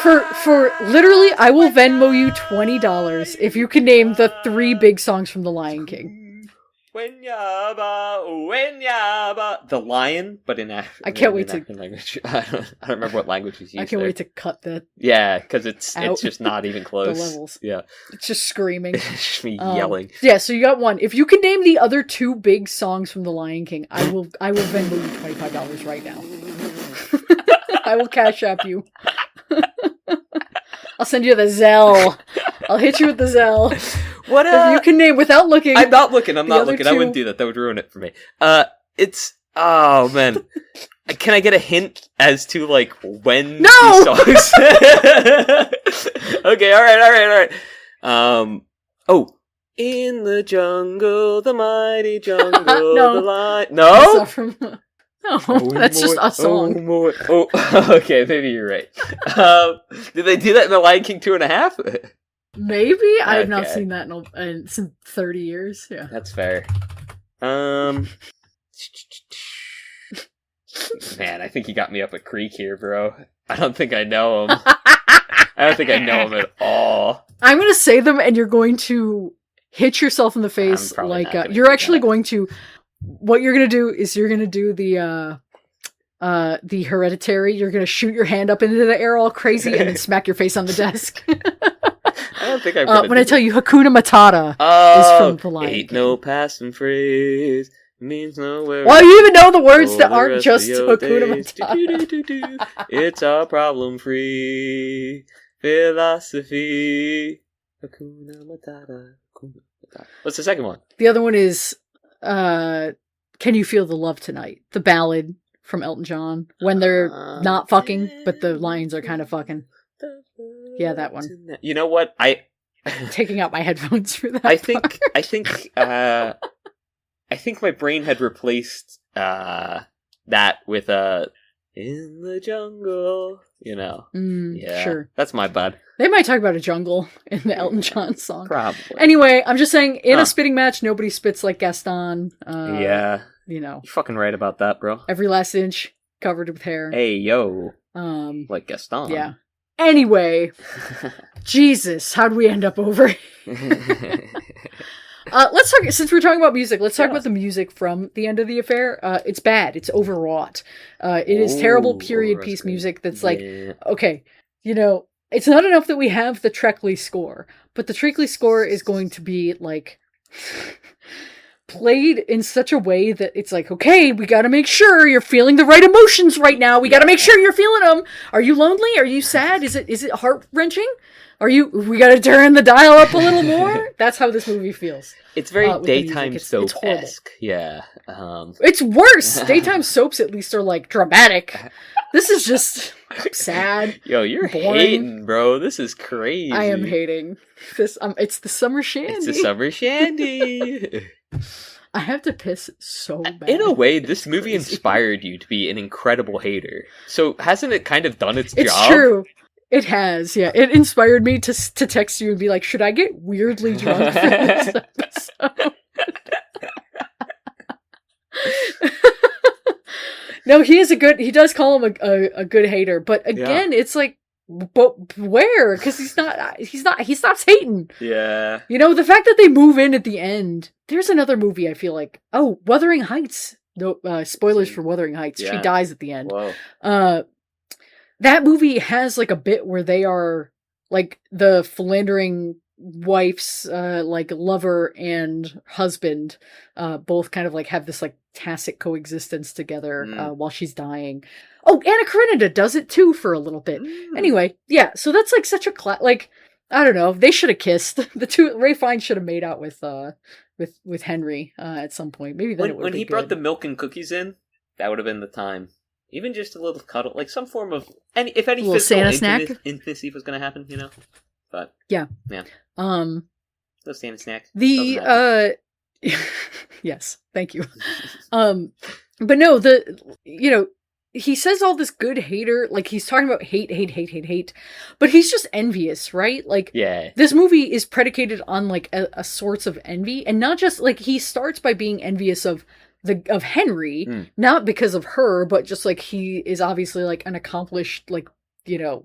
For literally, I will Venmo you $20 if you can name the 3 big songs from The Lion King. When yaba, the lion, but in African. I can't wait to language. I don't remember what language is used. I can't wait to cut that. Yeah, because it's just not even close. The levels. Yeah, it's just screaming. It's just me yelling. Yeah, so you got one. If you can name the other 2 big songs from The Lion King, I will Venmo you $25 right now. I will Cash App you. I'll send you the Zelle. I'll hit you with the Zelle. What if you can name without looking. I'm not looking. I wouldn't do that. That would ruin it for me. Oh man. Can I get a hint as to like when these songs? Okay, all right. In the jungle, the mighty jungle, the lion. No. That's just a song. Okay, maybe you're right. Did they do that in The Lion King 2.5? Maybe. I have not seen that in 30 years. Yeah. That's fair. Man, I think you got me up a creek here, bro. I don't think I know him. I don't think I know him at all. I'm going to say them and you're going to hit yourself in the face like you're actually going to... What you're gonna do is you're gonna do the Hereditary. You're gonna shoot your hand up into the air all crazy and then smack your face on the desk. I don't think I'm when I tell you Hakuna Matata is from The Lion King. Ain't no passing phrase means nowhere. Well, you even know the words that aren't just Hakuna Matata. It's our problem-free philosophy. Hakuna Matata. What's the second one? The other one is Can You Feel the Love Tonight? The ballad from Elton John. When they're not fucking, but the lions are kind of fucking. Yeah, that one. You know what? taking out my headphones for that. I think my brain had replaced that with in the jungle, yeah, sure. That's my bud. They might talk about a jungle in the Elton John song. Probably. Anyway, I'm just saying, in a spitting match, nobody spits like Gaston. Yeah. You're fucking right about that, bro. Every last inch covered with hair. Hey, yo. Like Gaston. Yeah. Anyway, Jesus, how'd we end up over? Let's talk, since we're talking about music, let's talk about the music from The End of the Affair. It's bad. It's overwrought. It is terrible period piece music that's like, okay, it's not enough that we have the Treckley score, but the Treckley score is going to be like played in such a way that it's like, okay, we gotta make sure you're feeling the right emotions right now. We gotta make sure you're feeling them. Are you lonely? Are you sad? Is it heart-wrenching? We gotta turn the dial up a little more? That's how this movie feels. It's very daytime soap-esque. Yeah. It's worse. Daytime soaps at least are like dramatic. This is just sad. Yo, you're hating, bro. This is crazy. I am hating. This. It's the summer shandy. It's the summer shandy. I have to piss so bad. In a way, this movie inspired you to be an incredible hater. So hasn't it kind of done its job? It's true. It has, yeah. It inspired me to text you and be like, should I get weirdly drunk for this episode? No, he does call him a good hater, but again, it's like, but where? Because he stops hating. Yeah. The fact that they move in at the end, there's another movie I feel like, Wuthering Heights. No, spoilers for Wuthering Heights. Yeah. She dies at the end. Whoa. That movie has like a bit where they are like the philandering wife's like lover and husband both kind of like have this like tacit coexistence together while she's dying. Oh, Anna Karenina does it too for a little bit. Anyway, yeah, so that's like such a like, I don't know, they should have kissed. The two, Ray Fiennes should have made out with Henry at some point. Maybe then when he brought the milk and cookies in, that would have been the time. Even just a little cuddle, like some form of any physical Santa snack intimacy was going to happen, But yeah. The Santa snack. Yes, thank you. But no, he says all this good hater, like he's talking about hate, but he's just envious, right? Like, yeah. This movie is predicated on like a sorts of envy, and not just like he starts by being envious of Henry, not because of her, but just like he is obviously like an accomplished, like,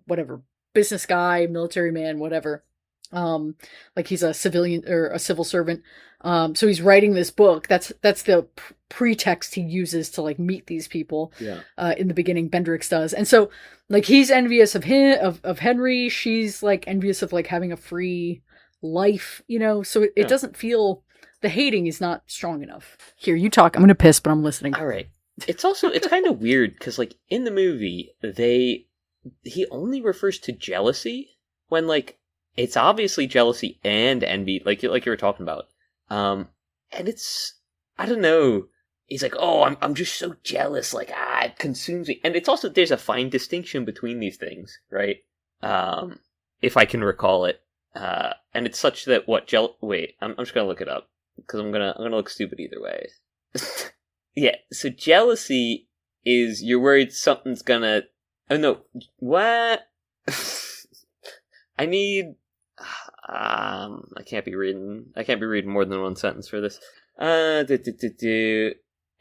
whatever, business guy, military man, whatever. Like he's a civilian or a civil servant. So he's writing this book. That's the pretext he uses to like meet these people. Yeah. In the beginning, Bendrix does, and so like he's envious of him, of Henry. She's like envious of like having a free life, So it doesn't feel. The hating is not strong enough. Here, you talk. I'm gonna piss, but I'm listening. All right. It's kind of weird because like in the movie he only refers to jealousy when like it's obviously jealousy and envy, like you were talking about. And it's, I don't know. He's like, oh, I'm just so jealous. Like, it consumes me. And it's also, there's a fine distinction between these things, right? If I can recall it. And it's such that wait, I'm just gonna look it up because I'm gonna look stupid either way. Yeah. So jealousy is you're worried something's gonna. Oh no, what? I need. I can't be reading more than one sentence for this. In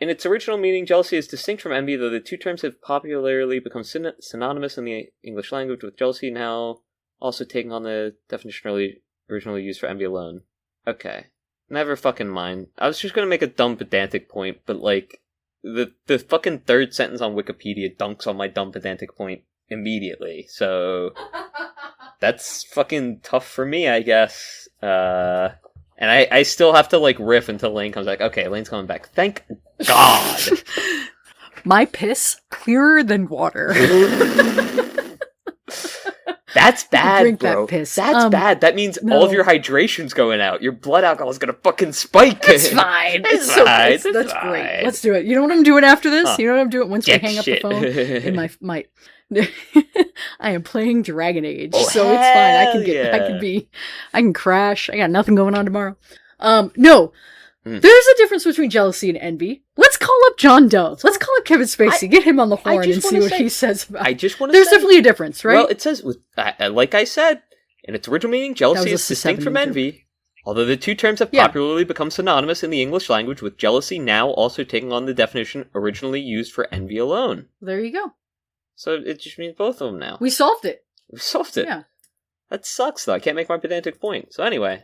its original meaning, jealousy is distinct from envy, though the two terms have popularly become synonymous in the English language, with jealousy now also taking on the definition originally used for envy alone. Okay. Never fucking mind. I was just gonna make a dumb pedantic point, but like, the fucking third sentence on Wikipedia dunks on my dumb pedantic point immediately, so that's fucking tough for me, I guess. And I still have to like riff until Lane comes back. Okay, Lane's coming back. Thank God. My piss clearer than water. That's bad, drink bro. That piss. That's bad. That means all of your hydration's going out. Your blood alcohol is gonna fucking spike. It's fine. That's great. Let's do it. You know what I'm doing after this? You know what I'm doing once we hang up the phone? In my I am playing Dragon Age, Oh, so it's fine. I can crash. I got nothing going on tomorrow. No. There's a difference between jealousy and envy. Let's call up John Doe. Let's call up Kevin Spacey. Get him on the horn and see what he says about it. I just want to There's definitely a difference, right? Well, it says, like I said, in its original meaning, jealousy is distinct from envy. Although the two terms have popularly become synonymous in the English language, with jealousy now also taking on the definition originally used for envy alone. There you go. So it just means both of them now. We solved it. We solved it. Yeah. That sucks, though. I can't make my pedantic point. So anyway...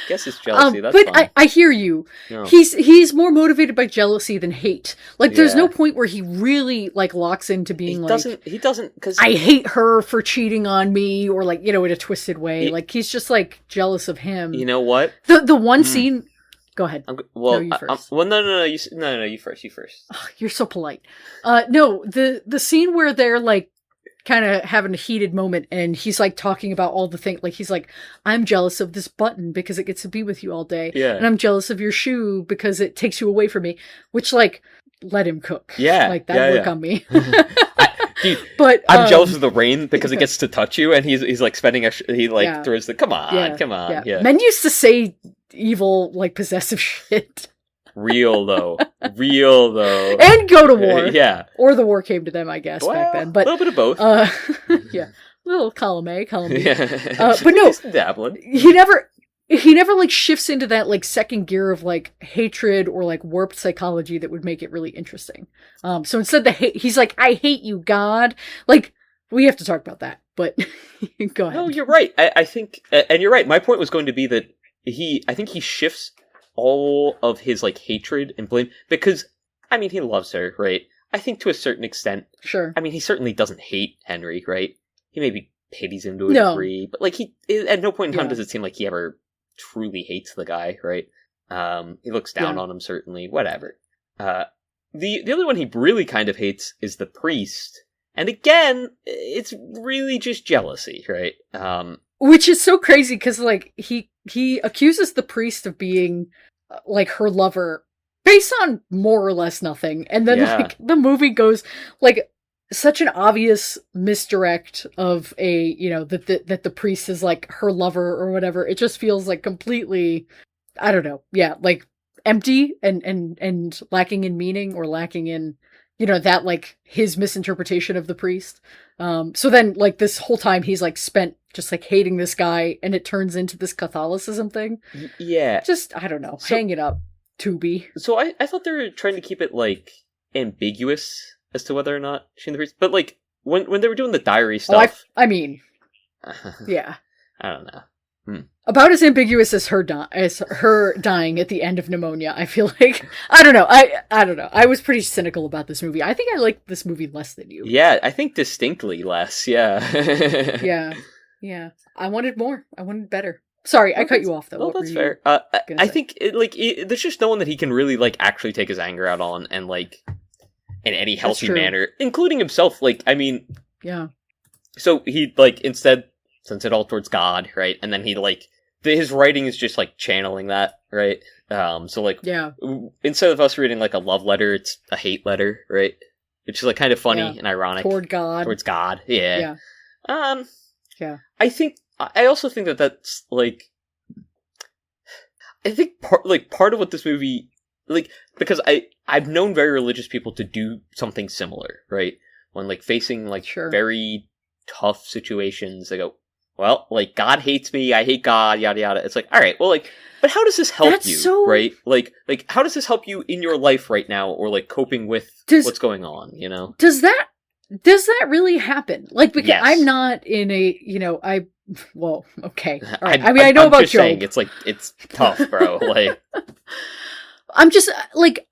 Guess it's jealousy. That's but fine. I hear you. No. He's more motivated by jealousy than hate. Like, there's no point where he really like locks into being he doesn't because I hate her for cheating on me, or like, in a twisted way. Like, he's just like jealous of him. You know what? The one scene. Go ahead. No, you first. No. You first. You first. Oh, you're so polite. No, the scene where they're like kind of having a heated moment, and he's like talking about all the things, like he's like, I'm jealous of this button because it gets to be with you all day, and I'm jealous of your shoe because it takes you away from me, which, like, let him cook. Like, that work on me. Dude, but I'm jealous of the rain because it gets to touch you, and he's like spending throws the come on. Men used to say evil, like, possessive shit. Real though. And go to war. Or the war came to them, I guess, back then. But a little bit of both. Little column A, column B. But no, dabbling. He never like shifts into that like second gear of like hatred or like warped psychology that would make it really interesting. So instead he's like, I hate you, God. Like, we have to talk about that, but go ahead. No, you're right. I think, and you're right. My point was going to be that I think he shifts all of his like hatred and blame because I mean he loves her, right? I think to a certain extent. Sure. I mean he certainly doesn't hate Henry, right? He maybe pities him to a degree, but like at no point in time does it seem like he ever truly hates the guy, right? He looks down on him, certainly. Whatever. The other one he really kind of hates is the priest, and again, it's really just jealousy, right? Which is so crazy because like he accuses the priest of being like her lover based on more or less nothing, and then like the movie goes like such an obvious misdirect of a that the priest is like her lover or whatever. It just feels like completely, I don't know, like empty and lacking in meaning, or lacking in that like his misinterpretation of the priest. So then like this whole time he's like spent just like hating this guy, and it turns into this Catholicism thing. Just, I don't know, hang it up, Tubi. So I thought they were trying to keep it like ambiguous as to whether or not she and the priest, but like when they were doing the diary stuff. I mean, yeah, I don't know. About as ambiguous as her dying at the end of pneumonia. I feel like I don't know. I was pretty cynical about this movie. I think I liked this movie less than you. Yeah, I think distinctly less. Yeah. Yeah. I wanted more. I wanted better. Sorry, I cut you off though. No, that's fair. I think there's just no one that he can really like actually take his anger out on, and like in any healthy manner, including himself. Like, I mean, yeah. So he like instead sends it all towards God, right? And then he like his writing is just like channeling that, right? So like, instead of us reading like a love letter, it's a hate letter, right? It's just like kind of funny and ironic towards God. Yeah. Yeah. I also think that's like, I think part of what this movie, like, because I've known very religious people to do something similar, right? When like facing like very tough situations, they go, well, like, God hates me, I hate God, yada yada. It's like, all right, well, like, but how does this help you, right? Like, how does this help you in your life right now, or like coping with what's going on? Does that really happen? Like, because I'm not in a, well, okay, all right. I mean, I know about Job. Saying, it's like it's tough, bro. Like, I'm just like,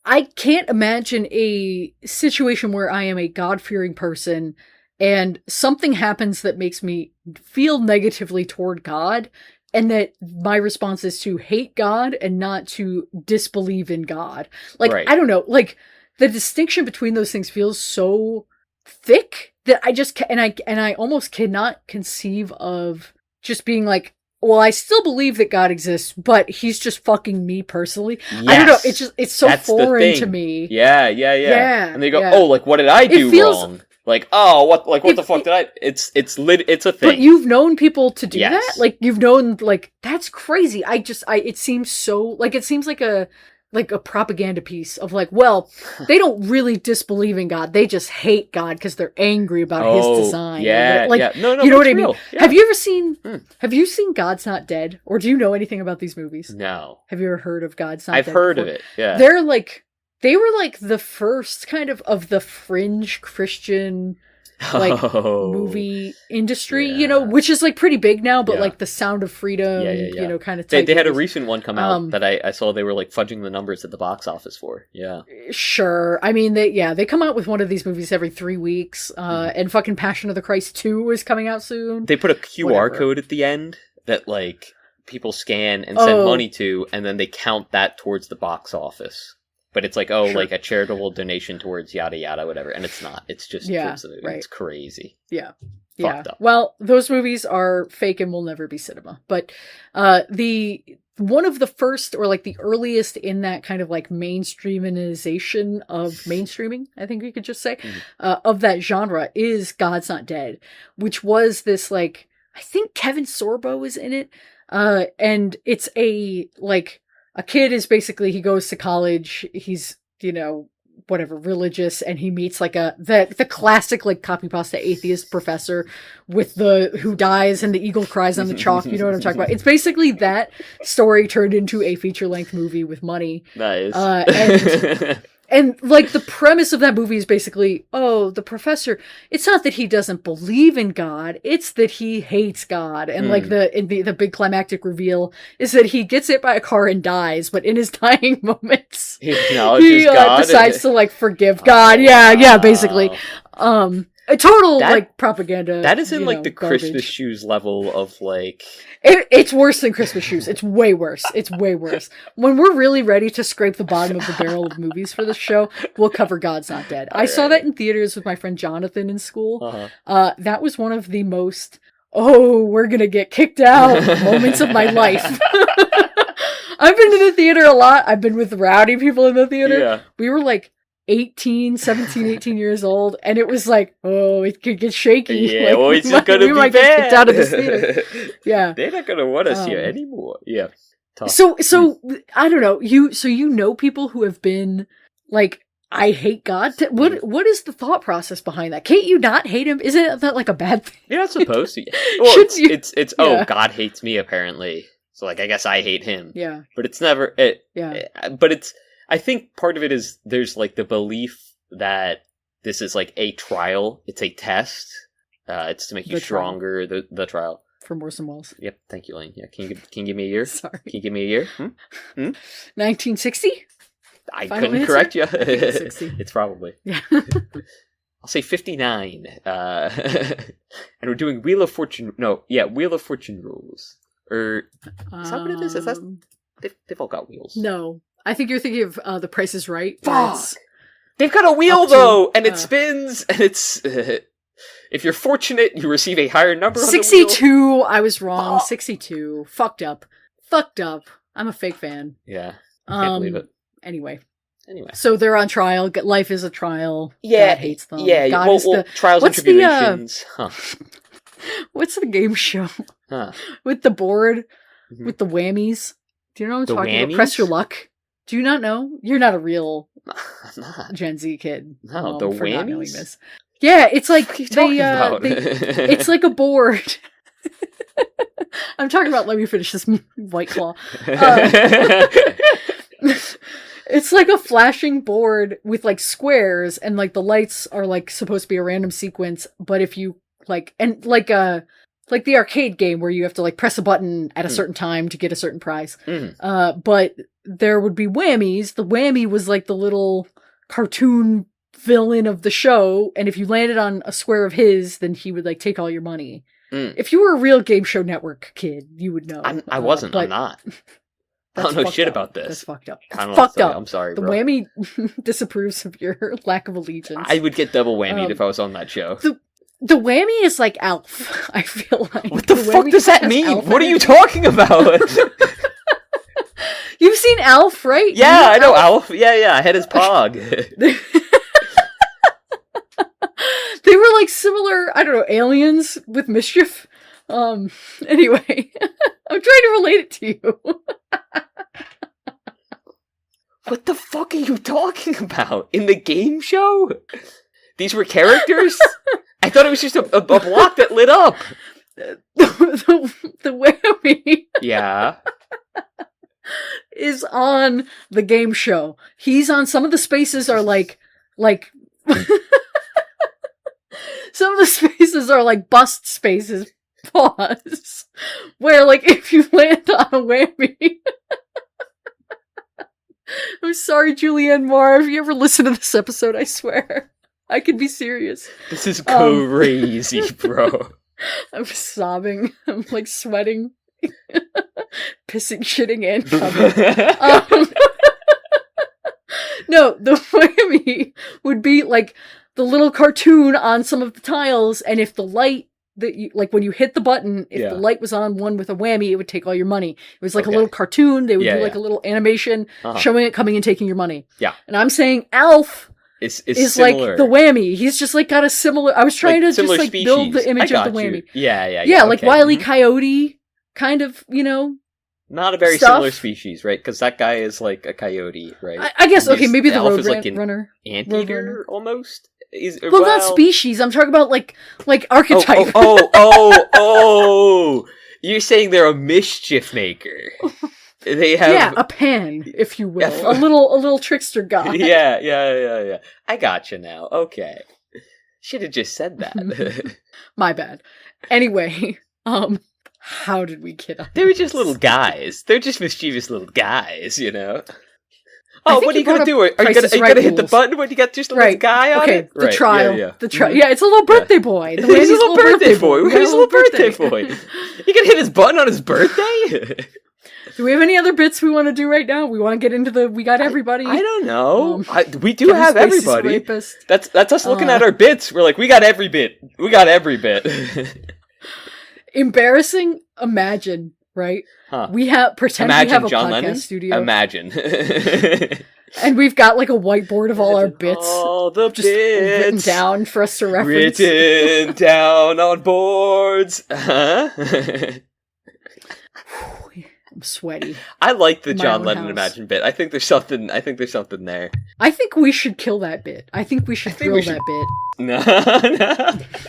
I can't imagine a situation where I am a God-fearing person and something happens that makes me feel negatively toward God, and that my response is to hate God and not to disbelieve in God. Like, I don't know, like, the distinction between those things feels so thick that I just I almost cannot conceive of just being like, well, I still believe that God exists, but he's just fucking me personally. Yes. I don't know. It's so foreign to me. Yeah. And they go, oh, like, what did I do wrong? Like, oh, what the fuck did I? It's a thing. But you've known people to do Yes. that? Like, you've known, like, that's crazy. It seems so, like, it seems like a propaganda piece of like, well, they don't really disbelieve in God. They just hate God because they're angry about his design. Yeah, like, yeah. No, you know what I real. mean? Yeah. Have you seen God's Not Dead? Or do you know anything about these movies? No. Have you ever heard of God's Not I've Dead? heard before? of it, yeah. They were like the first kind of the fringe Christian movie industry, you know, which is like pretty big now, but like The Sound of Freedom, you know, kind of they had a recent one come out that I saw they were like fudging the numbers at the box office for. Yeah. Sure. I mean, they come out with one of these movies every 3 weeks, and fucking Passion of the Christ 2 is coming out soon. They put a QR code at the end that like people scan and send money to, and then they count that towards the box office. But it's like, like a charitable donation towards yada yada, whatever. And it's not. It's just towards the movie. Right. It's crazy. Yeah. Fucked up. Well, those movies are fake and will never be cinema. But one of the first, or like the earliest in that kind of like mainstreamization of mainstreaming, I think we could just say, of that genre is God's Not Dead, which was this like, I think Kevin Sorbo is in it. And it's a kid is basically, he goes to college, he's, you know, whatever, religious, and he meets like the classic like copy pasta atheist professor with who dies and the eagle cries on the chalk, you know what I'm talking about. It's basically that story turned into a feature-length movie with money. Nice. And like the premise of that movie is basically, the professor, it's not that he doesn't believe in God, it's that he hates God. And like the big climactic reveal is that he gets hit by a car and dies, but in his dying moments, he decides to like forgive God. Yeah, basically. A total like propaganda. That is in like the garbage. Christmas shoes level of like. It's worse than Christmas shoes. It's way worse. It's way worse. When we're really ready to scrape the bottom of the barrel of movies for this show, we'll cover God's Not Dead. I saw that in theaters with my friend Jonathan in school. That was one of the most, we're gonna get kicked out moments of my life. I've been to the theater a lot. I've been with rowdy people in the theater. Yeah. We were like 18 years old, and it was like, it could get shaky. Yeah, like, it's just gonna be bad. Get kicked out of this theater. Yeah. They're not gonna want us here anymore. Yeah. Tough. So I don't know. You know people who have been like, I hate God. What is the thought process behind that? Can't you not hate him? Isn't that like a bad thing? You're not supposed to. Well, it's God hates me apparently. So like I guess I hate him. Yeah. But it's never but it's I think part of it is there's like the belief that this is like a trial. It's a test. It's to make you stronger. The trial. From Orson Welles. Yep. Thank you, Lane. Yeah. Can you give me a year? Sorry. Can you give me a year? 1960? I Final couldn't answer? correct you. 60. It's probably. Yeah. I'll say 59. And we're doing Wheel of Fortune. No, yeah, Wheel of Fortune rules. Or is that what it is? Is that they've all got wheels? No. I think you're thinking of The Price is Right. Fuck! They've got a wheel, though! And it spins, and it's... if you're fortunate, you receive a higher number on the wheel. 62! I was wrong. 62. Fucked up. I'm a fake fan. Yeah. Can't believe it. Anyway. So they're on trial. Life is a trial. Yeah. God hates them. Yeah. God is the... Trials and tribulations. What's the game show? With the board? Mm-hmm. With the whammies? Do you know what I'm talking about? Press your luck. Do you not know? You're not a real Gen Z kid. No, the whammies? Not knowing this. Yeah, it's like what are you talking about? It's like a board. I'm talking about, let me finish this White Claw. It's like a flashing board with like squares, and like the lights are like supposed to be a random sequence, but if you like, and like the arcade game where you have to like press a button at a certain time to get a certain prize. But there would be whammies. The whammy was like the little cartoon villain of the show, and if you landed on a square of his, then he would like take all your money. If you were a real Game Show Network kid, you would know. I wasn't. I'm not. I don't know shit about this. That's fucked up. Fucked up. I'm sorry, bro. The whammy disapproves of your lack of allegiance. I would get double whammied if I was on that show. The whammy is like Alf, I feel like. What the fuck does that mean? What are you talking about? You've seen Alf, right? Yeah, I know Alf. Yeah, I had his pog. They similar, I don't know, aliens with mischief. Anyway, I'm trying to relate it to you. What the fuck are you talking about? In the game show? These were characters? I thought it was just a block that lit up. The whammy. Yeah. Is on the game show. He's on, some of the spaces are like some of the spaces are like bust spaces. Pause. Where, like, if you land on a whammy. I'm sorry, Julianne Moore. If you ever listen to this episode, I swear. I could be serious. This is crazy, bro. I'm sobbing. I'm, like, sweating. Pissing, shitting, and coming. No, the whammy would be, like, the little cartoon on some of the tiles, and if the light that you, like, when you hit the button, if the light was on one with a whammy, it would take all your money. It was like a little cartoon. They would do like a little animation showing it coming and taking your money. Yeah. And I'm saying Alf is like similar. the whammy. He's just like got a similar, I was trying to just like species. build the image of the whammy. Yeah, like Wile E. Coyote kind of, you know. Not a very similar species, right? Because that guy is like a coyote, right? I guess, okay, maybe the road like runner. Anteater, almost? Well, not species. I'm talking about like archetype. Oh! You're saying they're a mischief maker. They have a pan, if you will, a little trickster guy. Yeah. I gotcha now. Okay, should have just said that. My bad. Anyway, how did we get on? They were just little guys. They're just mischievous little guys, you know. Oh, what are you gonna do? Are you gonna hit the button when you got just a little guy on it? The trial. The trial. Yeah, it's a little birthday boy. He's a little birthday boy. He's a little birthday boy. You gonna hit his button on his birthday? Do we have any other bits we want to do right now? We want to get into we got everybody. I don't know. We do have everybody. That's us looking at our bits. We're like, we got every bit. We got every bit. Embarrassing. Imagine. Right? Huh. We pretend we have a John podcast Lennon? studio. Imagine. And we've got like a whiteboard of all our bits. All the just bits. Written down for us to reference. Written down on boards. Huh? I'm sweaty. I like the John Lennon Imagine bit. I think there's something there. I think we should kill that bit. I think we should throw that bit. No.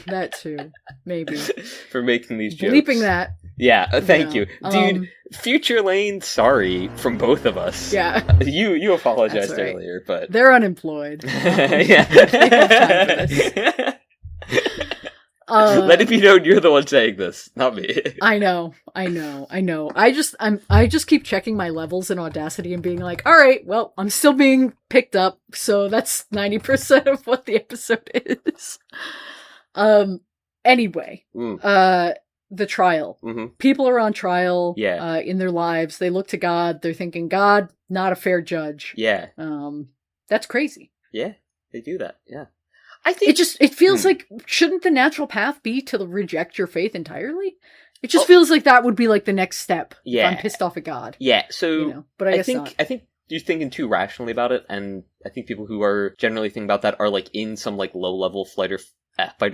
That too. Maybe. For making these jokes. Bleeping that. Yeah, thank you. Dude, Future Lane, sorry from both of us. Yeah. You apologized earlier, but... They're unemployed. Yeah. They have time for this. Let it be known you're the one saying this, not me. I know. I just keep checking my levels in Audacity and being like, all right, well, I'm still being picked up, so that's 90% of what the episode is. Anyway, the trial. Mm-hmm. People are on trial in their lives. They look to God. They're thinking, God, not a fair judge. Yeah. That's crazy. Yeah, they do that. Yeah. I think it feels like, shouldn't the natural path be to reject your faith entirely? It just feels like that would be like the next step. Yeah. If I'm pissed off at God. Yeah. So but I guess not. I think you're thinking too rationally about it, and I think people who are generally thinking about that are like in some like low level fight or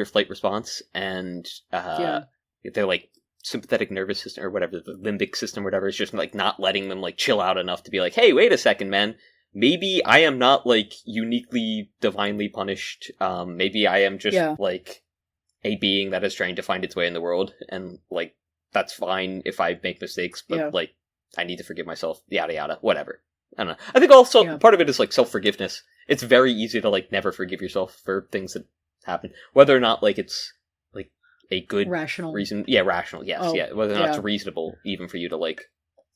flight response, and they're like sympathetic nervous system or whatever, the limbic system or whatever, is just like not letting them like chill out enough to be like, hey, wait a second, man. Maybe I am not, like, uniquely divinely punished. Maybe I am just, like, a being that is trying to find its way in the world. And, like, that's fine if I make mistakes, but, like, I need to forgive myself. Yada, yada. Whatever. I don't know. I think also part of it is, like, self-forgiveness. It's very easy to, like, never forgive yourself for things that happen. Whether or not, like, it's, like, a good rational reason. Yeah, rational, yes. Whether or not it's reasonable even for you to, like,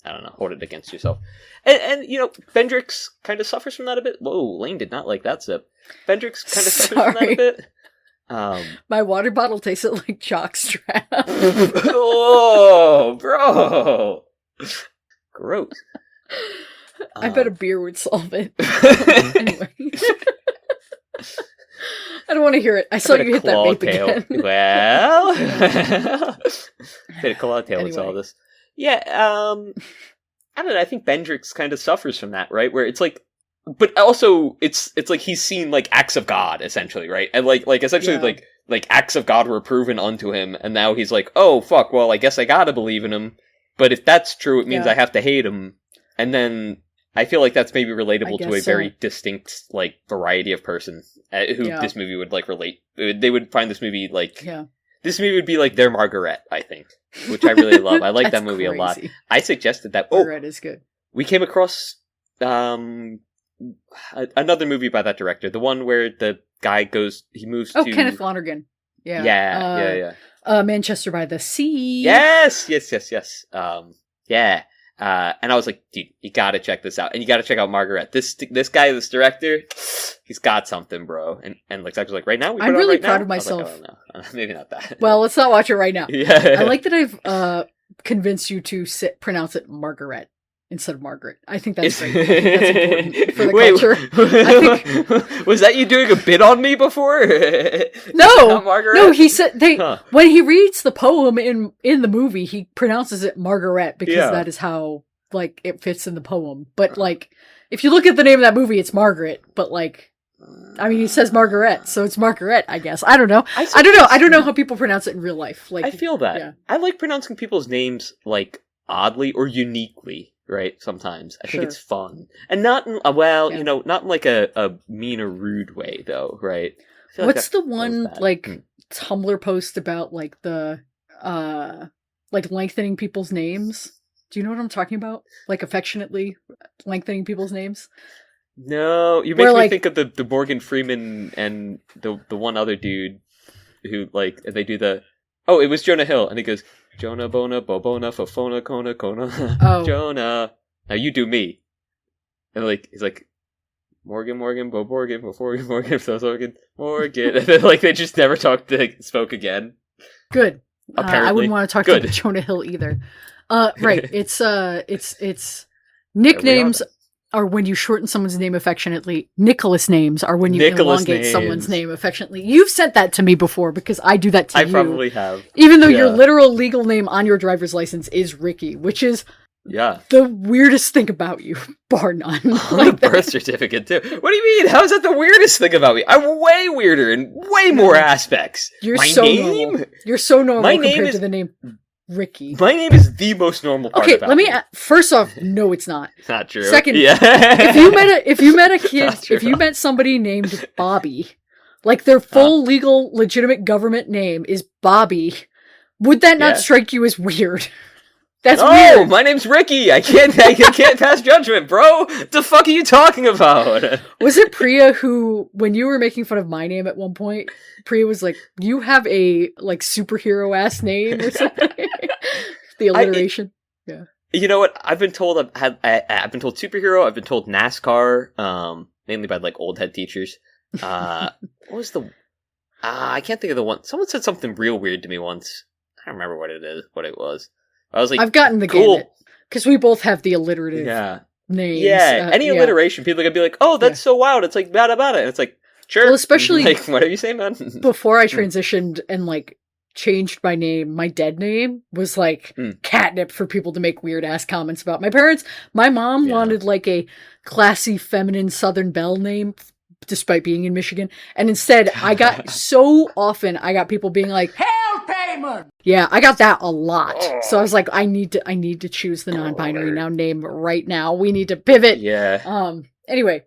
I don't know, hold it against yourself. And you know, Bendrix kind of suffers from that a bit. Whoa, Lane did not like that sip. Bendrix kind of suffers from that a bit. My water bottle tasted like jockstrap. Oh, bro. Gross. I bet a beer would solve it. Anyway. I don't want to hear it. I saw you hit that vape again. Well. Bit of claw tail with all this. Yeah, I don't know, I think Bendrix kind of suffers from that, right? Where it's like, but also, it's like he's seen, like, acts of God, essentially, right? And, like essentially, like, like acts of God were proven unto him, and now he's like, oh fuck, well I guess I gotta believe in him, but if that's true, it means I have to hate him. And then I feel like that's maybe relatable to a very distinct like variety of person who this movie would like relate. They would find this movie like this movie would be like their Margaret, I think, which I really love. I like that movie a lot. I suggested that. Margaret is good. We came across another movie by that director, the one where the guy moves to Kenneth Lonergan. Yeah. Manchester by the Sea. Yes. And I was like, dude, you gotta check this out, and you gotta check out Margaret. This guy, this director, he's got something, bro. And like Zach was like, right now, I'm really proud of myself. Like, oh, no. Maybe not that. Well, let's not watch it right now. Yeah, I like that I've convinced you to pronounce it Margaret instead of Margaret. I think that's great. I think that's important for the culture. Was that you doing a bit on me before? No, Margaret. No. He said when he reads the poem in the movie, he pronounces it Margaret because that is how like it fits in the poem. But like, if you look at the name of that movie, it's Margaret. But like, I mean, he says Margaret, so it's Margaret, I guess. I don't know. I don't know how people pronounce it in real life. Like, I feel that. Yeah. I like pronouncing people's names like oddly or uniquely. Right, sometimes. I think it's fun. And not in, not in like a mean or rude way, though, right? What's the one, Tumblr post about, like, the, like, lengthening people's names? Do you know what I'm talking about? Like, affectionately lengthening people's names? No, you make me think of the Morgan Freeman and the one other dude who, like, they do the... Oh, it was Jonah Hill, and he goes... Jonah Bona Bobona Fofona Kona Kona Jonah. Now you do me. And like he's like Morgan Bo Morgan Morgan. And then like they just never spoke again. Good. Apparently. I wouldn't want to talk to Jonah Hill either. Right. It's nicknames are when you shorten someone's name affectionately. Nicholas names are when you elongate someone's name affectionately. You've sent that to me before because I do that to you. I probably have. Even though your literal legal name on your driver's license is Ricky, which is the weirdest thing about you, bar none. Like birth certificate too. What do you mean? How is that the weirdest thing about me? I'm way weirder in way more aspects. You're normal. You're so normal compared to the name Ricky. My name is the most normal part about let me first off, no it's not. It's not true. Second, if you met a kid, if you met somebody named Bobby, like their full legal legitimate government name is Bobby, would that not strike you as weird? That's weird. Oh, my name's Ricky. I can't pass judgment, bro. The fuck are you talking about? Was it Priya who, when you were making fun of my name at one point, Priya was like, "You have a like superhero ass name or something." The alliteration. You know what? I've been told I've been told superhero. I've been told NASCAR. Mainly by like old head teachers. What was the? I can't think of the one. Someone said something real weird to me once. I don't remember what it was. I was like, I've gotten the gamut because we both have the alliterative names. Yeah, any alliteration, people are gonna be like, "Oh, that's so wild." It's like bad about it. And it's like, sure. Well, especially like whatever you say, man. Before I transitioned and like changed my name, my dead name was like catnip for people to make weird ass comments about my parents. My mom wanted like a classy, feminine Southern Belle name. Despite being in Michigan, and instead I got I got people being like, "Hell payment." Yeah, I got that a lot. So I was like, I need to choose the non-binary name right now. We need to pivot. Yeah. Anyway,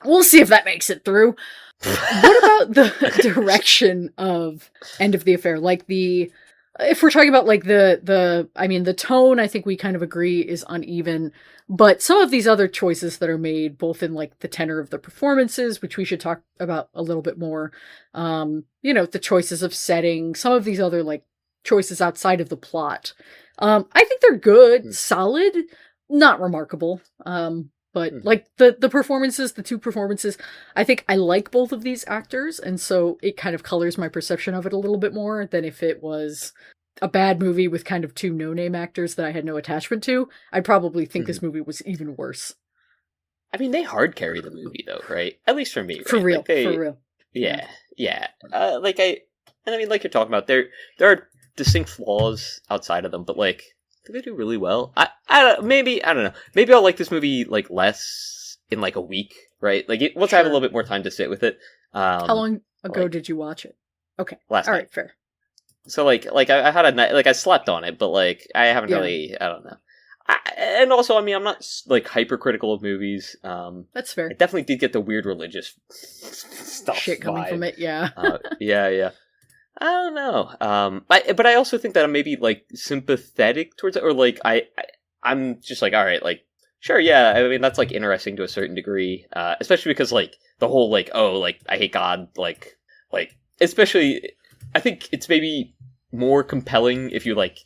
we'll see if that makes it through. What about the direction of End of the Affair? Like if we're talking about like the tone, I think we kind of agree is uneven. But some of these other choices that are made, both in like the tenor of the performances, which we should talk about a little bit more, the choices of setting, some of these other like choices outside of the plot. I think they're good, solid, not remarkable. But like the performances, the two performances, I think I like both of these actors. And so it kind of colors my perception of it a little bit more than if it was a bad movie with kind of two no-name actors that I had no attachment to. I'd probably think this movie was even worse. I mean, they hard carry the movie though, right? At least for me. Right? For real. Like for real. Yeah. Like you're talking about, there are distinct flaws outside of them, but like, they do really well. I don't know. Maybe I'll like this movie like less in like a week, right? Like once I have a little bit more time to sit with it. How long ago did you watch it? Okay. Last All night. right, fair. So like I had a night, like I slept on it, but like I haven't really, I don't know. And also, I mean, I'm not like hypercritical of movies. That's fair. I definitely did get the weird religious stuff shit coming from it. Yeah. yeah. I don't know. But I also think that I'm maybe like sympathetic towards it, or like I'm just like, all right, like sure, yeah. I mean, that's like interesting to a certain degree, especially because like the whole like, oh, like I hate God, like especially, I think it's maybe more compelling if you like,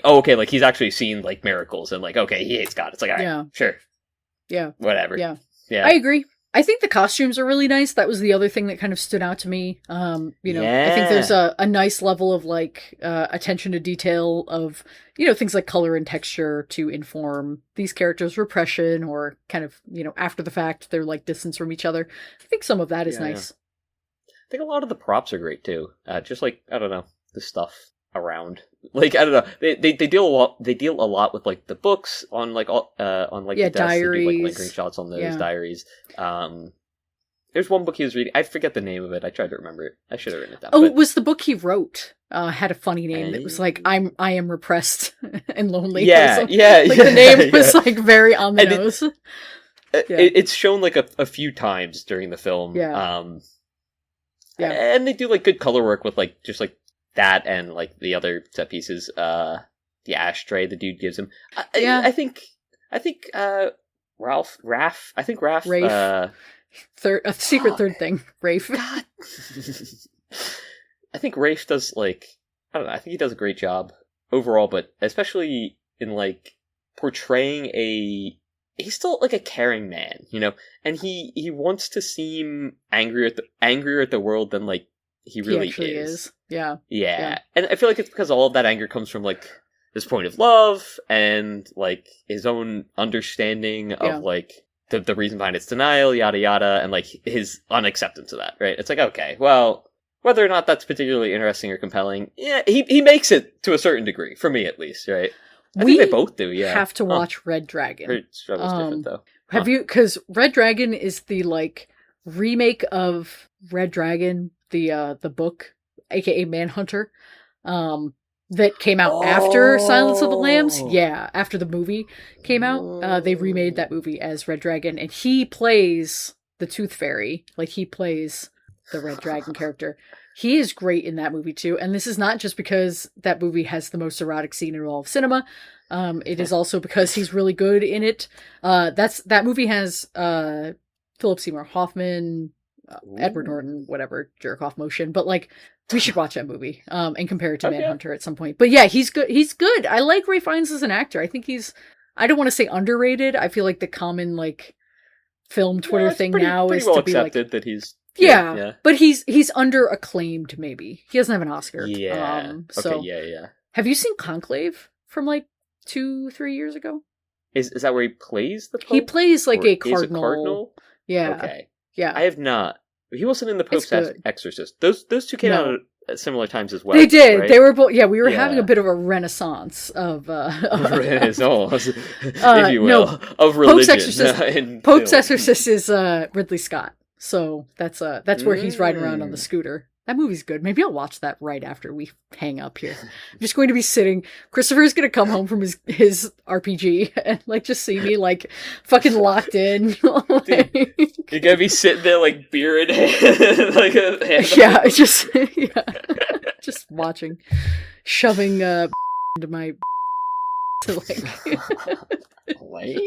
oh, okay, like he's actually seen like miracles and like, okay, he hates God. It's like, all right, sure, yeah, whatever, yeah. I agree. I think the costumes are really nice. That was the other thing that kind of stood out to me. I think there's a nice level of like attention to detail of things like color and texture to inform these characters' repression or kind of after the fact their like distance from each other. I think some of that is nice. I think a lot of the props are great too. Just like I don't know, the stuff around. Like I don't know, they deal a lot with like the books on like all on like the desk. Diaries. They do, like lingering shots on those diaries. There's one book he was reading. I forget the name of it. I tried to remember it. I should have written it down. Oh, it was the book he wrote. Had a funny name. It was like I am repressed and lonely. Yeah. Like the name was like very on the nose. It's shown like a few times during the film. Yeah. And they do like good color work with like just like that and like the other set pieces. The ashtray the dude gives him. I think Raph. Rafe. Secret third thing. Rafe. God. I think Rafe does like, I don't know, I think he does a great job overall, but especially in like portraying he's still like a caring man, and he wants to seem angrier at the world than like he really is. Yeah. And I feel like it's because all of that anger comes from like this point of love and like his own understanding of like the reason behind its denial, yada yada, and like his unacceptance of that, right? It's like, okay, well, whether or not that's particularly interesting or compelling, he makes it to a certain degree, for me at least, right? I think they both do, yeah. Have to watch Red Dragon. Her struggle's different, though. Have you, because Red Dragon is the like remake of Red Dragon, the book, aka Manhunter, that came out after Silence of the Lambs. Yeah, after the movie came out, they remade that movie as Red Dragon, and he plays the Tooth Fairy. Like, he plays the Red Dragon character. He is great in that movie too, and this is not just because that movie has the most erotic scene in all of cinema. It is also because he's really good in it. That movie has Philip Seymour Hoffman, Edward Norton, whatever, jerk off motion. But like, we should watch that movie and compare it to Manhunter at some point. But yeah, he's good. He's good. I like Ralph Fiennes as an actor. I think I don't want to say underrated. I feel like the common like film Twitter thing now is well to be like that he's. Yeah, but he's under acclaimed. Maybe he doesn't have an Oscar. Yeah. So okay. Yeah. Have you seen Conclave from like 2-3 years ago? Is that where he plays the Pope? He plays like a cardinal. Is a cardinal? Yeah. Okay. Yeah. I have not. He wasn't in the Pope's Exorcist. Those two came out at similar times as well. They did. Right? They were both. Yeah, we were having a bit of a renaissance of renaissance, if you will, of religion. Pope's Exorcist is Ridley Scott. So that's where he's riding around on the scooter. That movie's good. Maybe I'll watch that right after we hang up here. I'm just going to be sitting. Christopher's going to come home from his RPG and like just see me like fucking locked in. Dude, you're going to be sitting there like beer in hand, like a hand just watching, shoving into my to like. Wayne?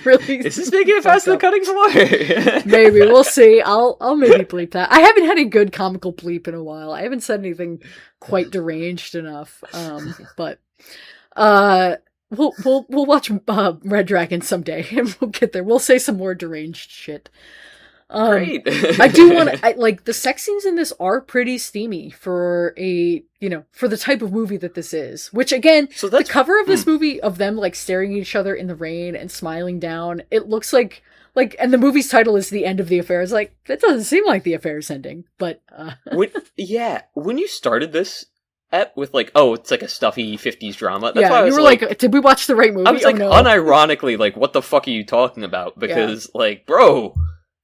Really is this making it past the cutting floor? Maybe we'll see. I'll maybe bleep that. I haven't had a good comical bleep in a while. I haven't said anything quite deranged enough. But we'll watch Red Dragon someday, and we'll get there. We'll say some more deranged shit. Great. I do want to like the sex scenes in this are pretty steamy for for the type of movie that this is. Which again, the cover of this movie of them like staring at each other in the rain and smiling down, it looks like, and the movie's title is The End of the Affair. It's like, that doesn't seem like the affair's ending. But when you started this with like, oh, it's like a stuffy 50s drama. That's why I was you were like, did we watch the right movie? I was like, unironically, like, what the fuck are you talking about? Because like, bro.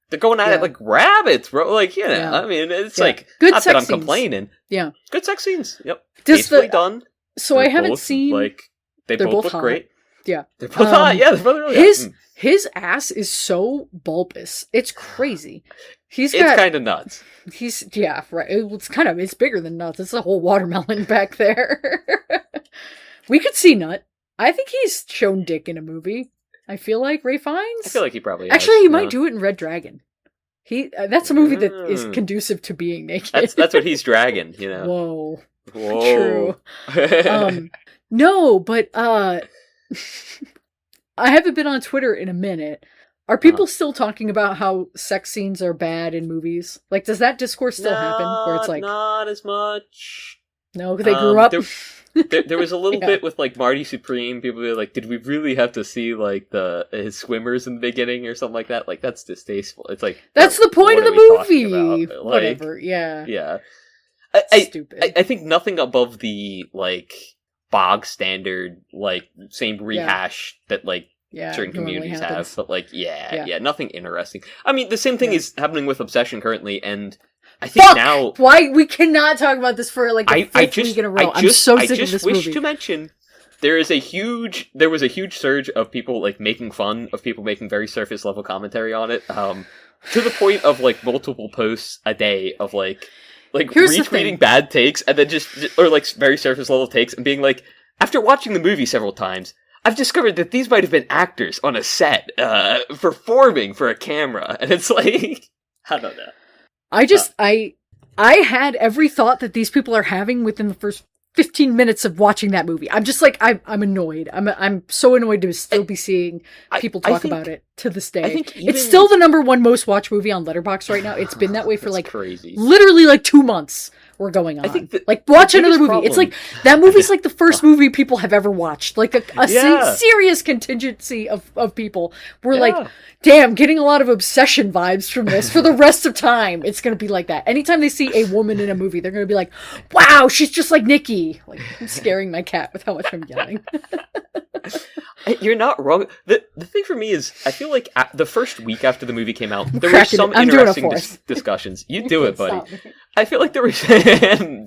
They're going at it like rabbits, bro. Like, you know, I mean, it's like, good not sex that I'm scenes. complaining. Yeah. Good sex scenes. Yep. Tastefully done. So I haven't seen... Like, they both look hot. great. Yeah. They're both hot. Yeah, they're both really hot. His ass is so bulbous. It's crazy. It's kind of nuts. Right. It's bigger than nuts. It's a whole watermelon back there. We could see nut. I think he's shown dick in a movie. I feel like Ray Fiennes. I feel like he probably Actually, he might do it in Red Dragon. That's a movie that is conducive to being naked. That's what he's dragging, you know. Whoa. True. No, but I haven't been on Twitter in a minute. Are people still talking about how sex scenes are bad in movies? Like, does that discourse still happen? Where it's like, not as much. No, because they grew up. There was a little bit with like Marty Supreme. People were like, "Did we really have to see like his swimmers in the beginning or something like that?" Like, that's distasteful. It's like that's the point of the movie. Like, whatever. Yeah. Yeah. Stupid. I think nothing above the like bog standard like same rehash that like certain communities have, but like nothing interesting. I mean, the same thing is happening with Obsession currently, and I think now why we cannot talk about this for like the fifth week in a row. I'm so sick of this movie. I just wish to mention there was a huge surge of people like making fun of people making very surface level commentary on it, to the point of like multiple posts a day of like retweeting bad takes and then or like very surface level takes and being like, after watching the movie several times, I've discovered that these might have been actors on a set performing for a camera, and it's like, I don't know. I had every thought that these people are having within the first 15 minutes of watching that movie. I'm just like, I'm annoyed. I'm so annoyed to still be seeing people talk about it to this day. It's still the #1 most watched movie on Letterboxd right now. It's been that way for like crazy. Literally like 2 months. We're going on. I think watch another movie. Problem. It's like that movie's like the first movie people have ever watched. Like a serious contingency of people. We're like, damn, getting a lot of Obsession vibes from this for the rest of time. It's gonna be like that. Anytime they see a woman in a movie, they're gonna be like, wow, she's just like Nikki. Like, I'm scaring my cat with how much I'm yelling. You're not wrong. The thing for me is, I feel like the first week after the movie came out, there were some interesting discussions. You do it, buddy. I feel like there was...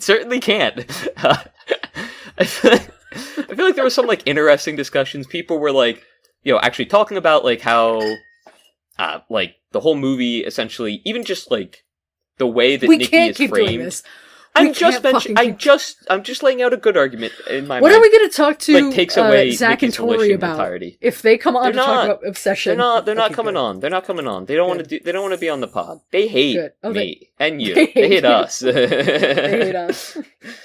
certainly can't. I feel like there was some like interesting discussions. People were like, actually talking about like how, like the whole movie essentially, even just like the way that Nikki is framed. I'm just laying out a good argument in my mind. What are we going to talk to like, takes away Zach and Tori about? Entirety. If they come on to talk about Obsession, they're not coming on. They're not coming on. They don't want to do. They don't want to be on the pod. They hate me and you. They hate us. They hate us.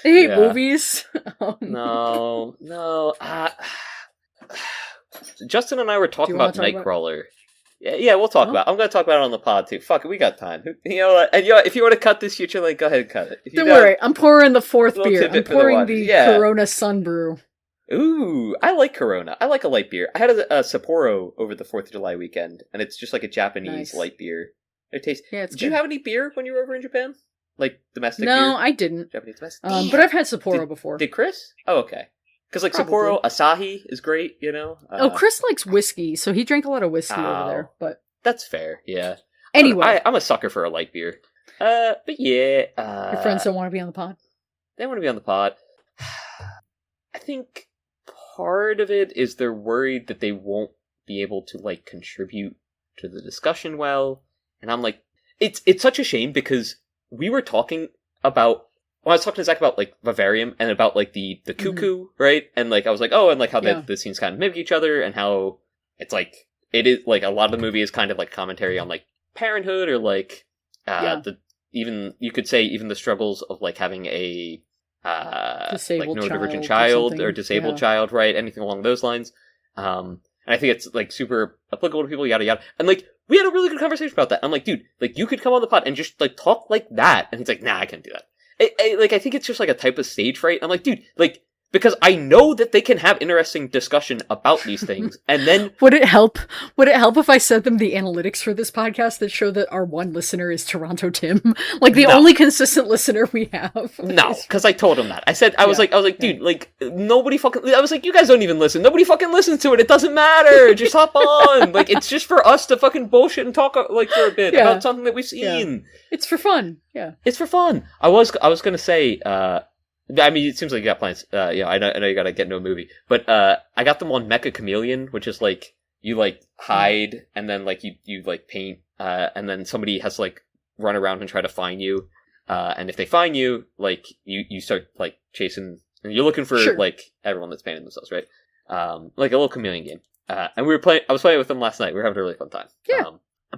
They hate movies. No. Justin and I were talking about Nightcrawler. Yeah, we'll talk about it. I'm going to talk about it on the pod, too. Fuck it, we got time. You know what? And if you want to cut this, you like, go ahead and cut it. Don't worry, I'm pouring the fourth beer. I'm pouring the Corona Sunbrew. Ooh, I like Corona. I like a light beer. I had a Sapporo over the 4th of July weekend, and it's just like a Japanese light beer. It tastes... Yeah, Did you have any beer when you were over in Japan? Like, domestic beer? No, I didn't. Japanese domestic? But I've had Sapporo before. Did Chris? Oh, okay. Because, like, Sapporo, Asahi is great, you know? Chris likes whiskey, so he drank a lot of whiskey over there, but... That's fair, yeah. Anyway. I'm a sucker for a light beer. But yeah... Your friends don't want to be on the pod? They want to be on the pod. I think part of it is they're worried that they won't be able to, like, contribute to the discussion well. And I'm like... It's such a shame, because we were talking about... Well, I was talking to Zach about, like, Vivarium, and about, like, the cuckoo, right? And, like, I was like, oh, and, like, how the scenes kind of mimic each other, and how it's, like, it is, like, a lot of the movie is kind of, like, commentary on, like, parenthood, or, like, you could say, even the struggles of, like, having a, disabled like, neurodivergent child, or disabled child, right? Anything along those lines. And I think it's, like, super applicable to people, yada, yada. And, like, we had a really good conversation about that. I'm like, dude, like, you could come on the pod and just, like, talk like that. And he's like, nah, I can't do that. I think it's just like a type of stage fright. I'm like, dude, like, because I know that they can have interesting discussion about these things, and then would it help if I sent them the analytics for this podcast that show that our one listener is Toronto Tim, like the only consistent listener we have? No, because I told him that. I was like, dude, like nobody fucking. I was like, you guys don't even listen. Nobody fucking listens to it. It doesn't matter. Just hop on. Like it's just for us to fucking bullshit and talk like for a bit about something that we've seen. Yeah. It's for fun. Yeah, it's for fun. I was gonna say. I mean, it seems like you got plans. I know you gotta get into a movie, but I got them on Mecha Chameleon, which is like you like hide and then like you like paint, and then somebody has to like run around and try to find you, and if they find you, like you start like chasing, and you're looking for like everyone that's painting themselves, right? Like a little chameleon game. And I was playing with them last night. We were having a really fun time. Yeah.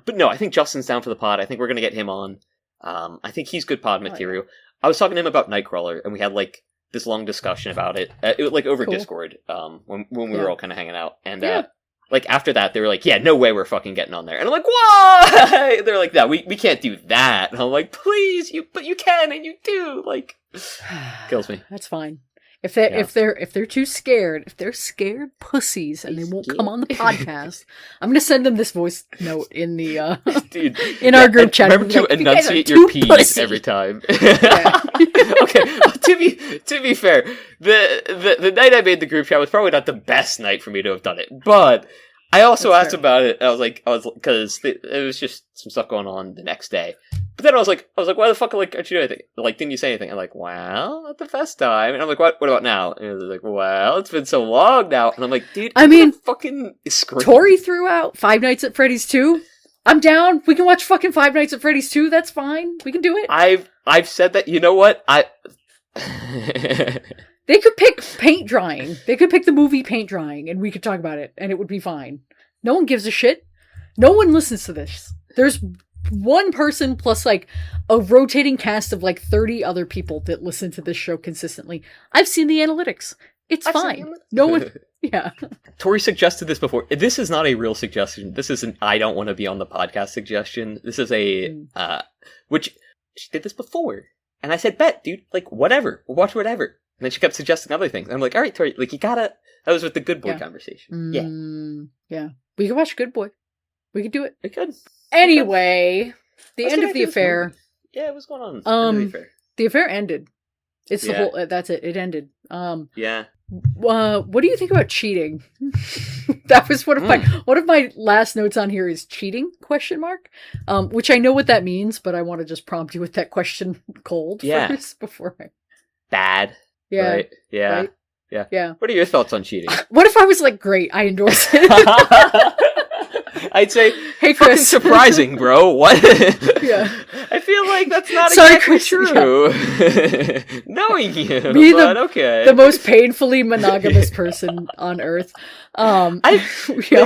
But no, I think Justin's down for the pod. I think we're gonna get him on. I think he's good pod material. I was talking to him about Nightcrawler, and we had like this long discussion about it, like over Discord, when we were all kind of hanging out, and like after that, they were like, "Yeah, no way, we're fucking getting on there," and I'm like, "Why?" They're like, "No, we can't do that," and I'm like, "Please, but you can, and you do." Like, kills me. That's fine. If they're too scared, if they're scared pussies and they won't come on the podcast, I'm gonna send them this voice note in the Dude, in our group chat. Remember to enunciate your P's every time. Okay, to be fair, the night I made the group chat was probably not the best night for me to have done it, but I also asked about it. I was because it was just some stuff going on the next day. But then I was like, why the fuck, like, aren't you doing anything? Like, didn't you say anything? I'm like, well, at the first time. And I'm like, what about now? And he was like, well, it's been so long now. And I'm like, dude, I mean, fucking scream. Tori threw out Five Nights at Freddy's 2. I'm down. We can watch fucking Five Nights at Freddy's 2. That's fine. We can do it. I've said that. You know what? They could pick paint drying. They could pick the movie Paint Drying, and we could talk about it, and it would be fine. No one gives a shit. No one listens to this. There's one person plus like a rotating cast of like 30 other people that listen to this show consistently. I've seen the analytics. It's fine. No one. Yeah. Tori suggested this before. This is not a real suggestion. This is an I don't want to be on the podcast suggestion. This is a which she did this before, and I said, bet, dude, like whatever, we'll watch whatever. And then she kept suggesting other things. I'm like, all right, Tori, like you gotta. That was with the Good Boy conversation. Yeah. We could watch Good Boy. We could do it. We could. Anyway, the end of the affair. Yeah, what's going on? The affair ended. It's the whole. That's it. It ended. Yeah. What do you think about cheating? That was one of my last notes on here is cheating ? Which I know what that means, but I want to just prompt you with that question cold first before I. Bad. Yeah. Right? Yeah. Right? Yeah. What are your thoughts on cheating? What if I was like, great, I endorse it? I'd say, hey, Chris. Fucking surprising, bro. What? Yeah. I feel like that's not exactly Chris, true. Yeah. Knowing you, okay. The most painfully monogamous person on earth. I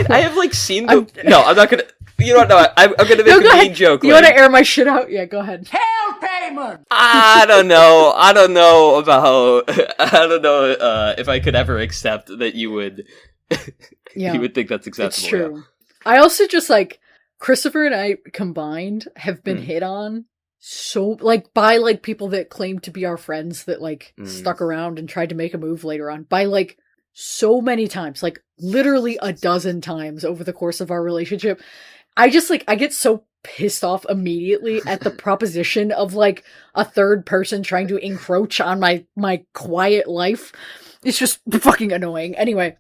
have like seen the. No, I'm not gonna. You don't know. I'm gonna make a mean joke. You want to air my shit out? Yeah, go ahead. Hell payment. I don't know about. I don't know if I could ever accept that you would. You would think that's acceptable. It's true. Yeah. I also just like Christopher and I combined have been hit on so like by like people that claim to be our friends that like stuck around and tried to make a move later on by like so many times, like literally a dozen times over the course of our relationship. I get so pissed off immediately at the proposition of like a third person trying to encroach on my quiet life. It's just fucking annoying. Anyway,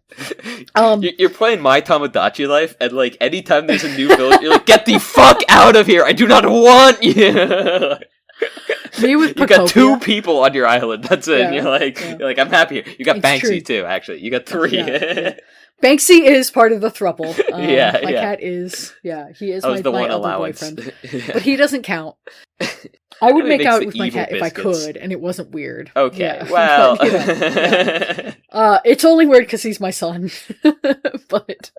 you're playing My Tomodachi Life, and like anytime there's a new village, you're like, "Get the fuck out of here! I do not want you." Me with you got 2 people on your island. That's it. And you're like, "I'm happy here." You got Banksy too. Actually, you got 3. Yeah. Banksy is part of the thruple. My cat is. Yeah, he is my other boyfriend, but he doesn't count. I would make out with my cat if I could, and it wasn't weird. Okay, yeah. Well... it's only weird because he's my son. But...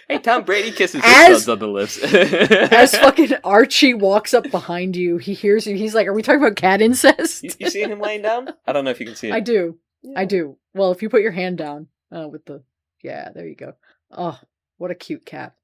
Hey, Tom Brady kisses his sons on the lips. As fucking Archie walks up behind you, he hears you, he's like, are we talking about cat incest? You seeing him laying down? I don't know if you can see it. I do. Yeah. I do. Well, if you put your hand down with the... Yeah, there you go. Oh, what a cute cat.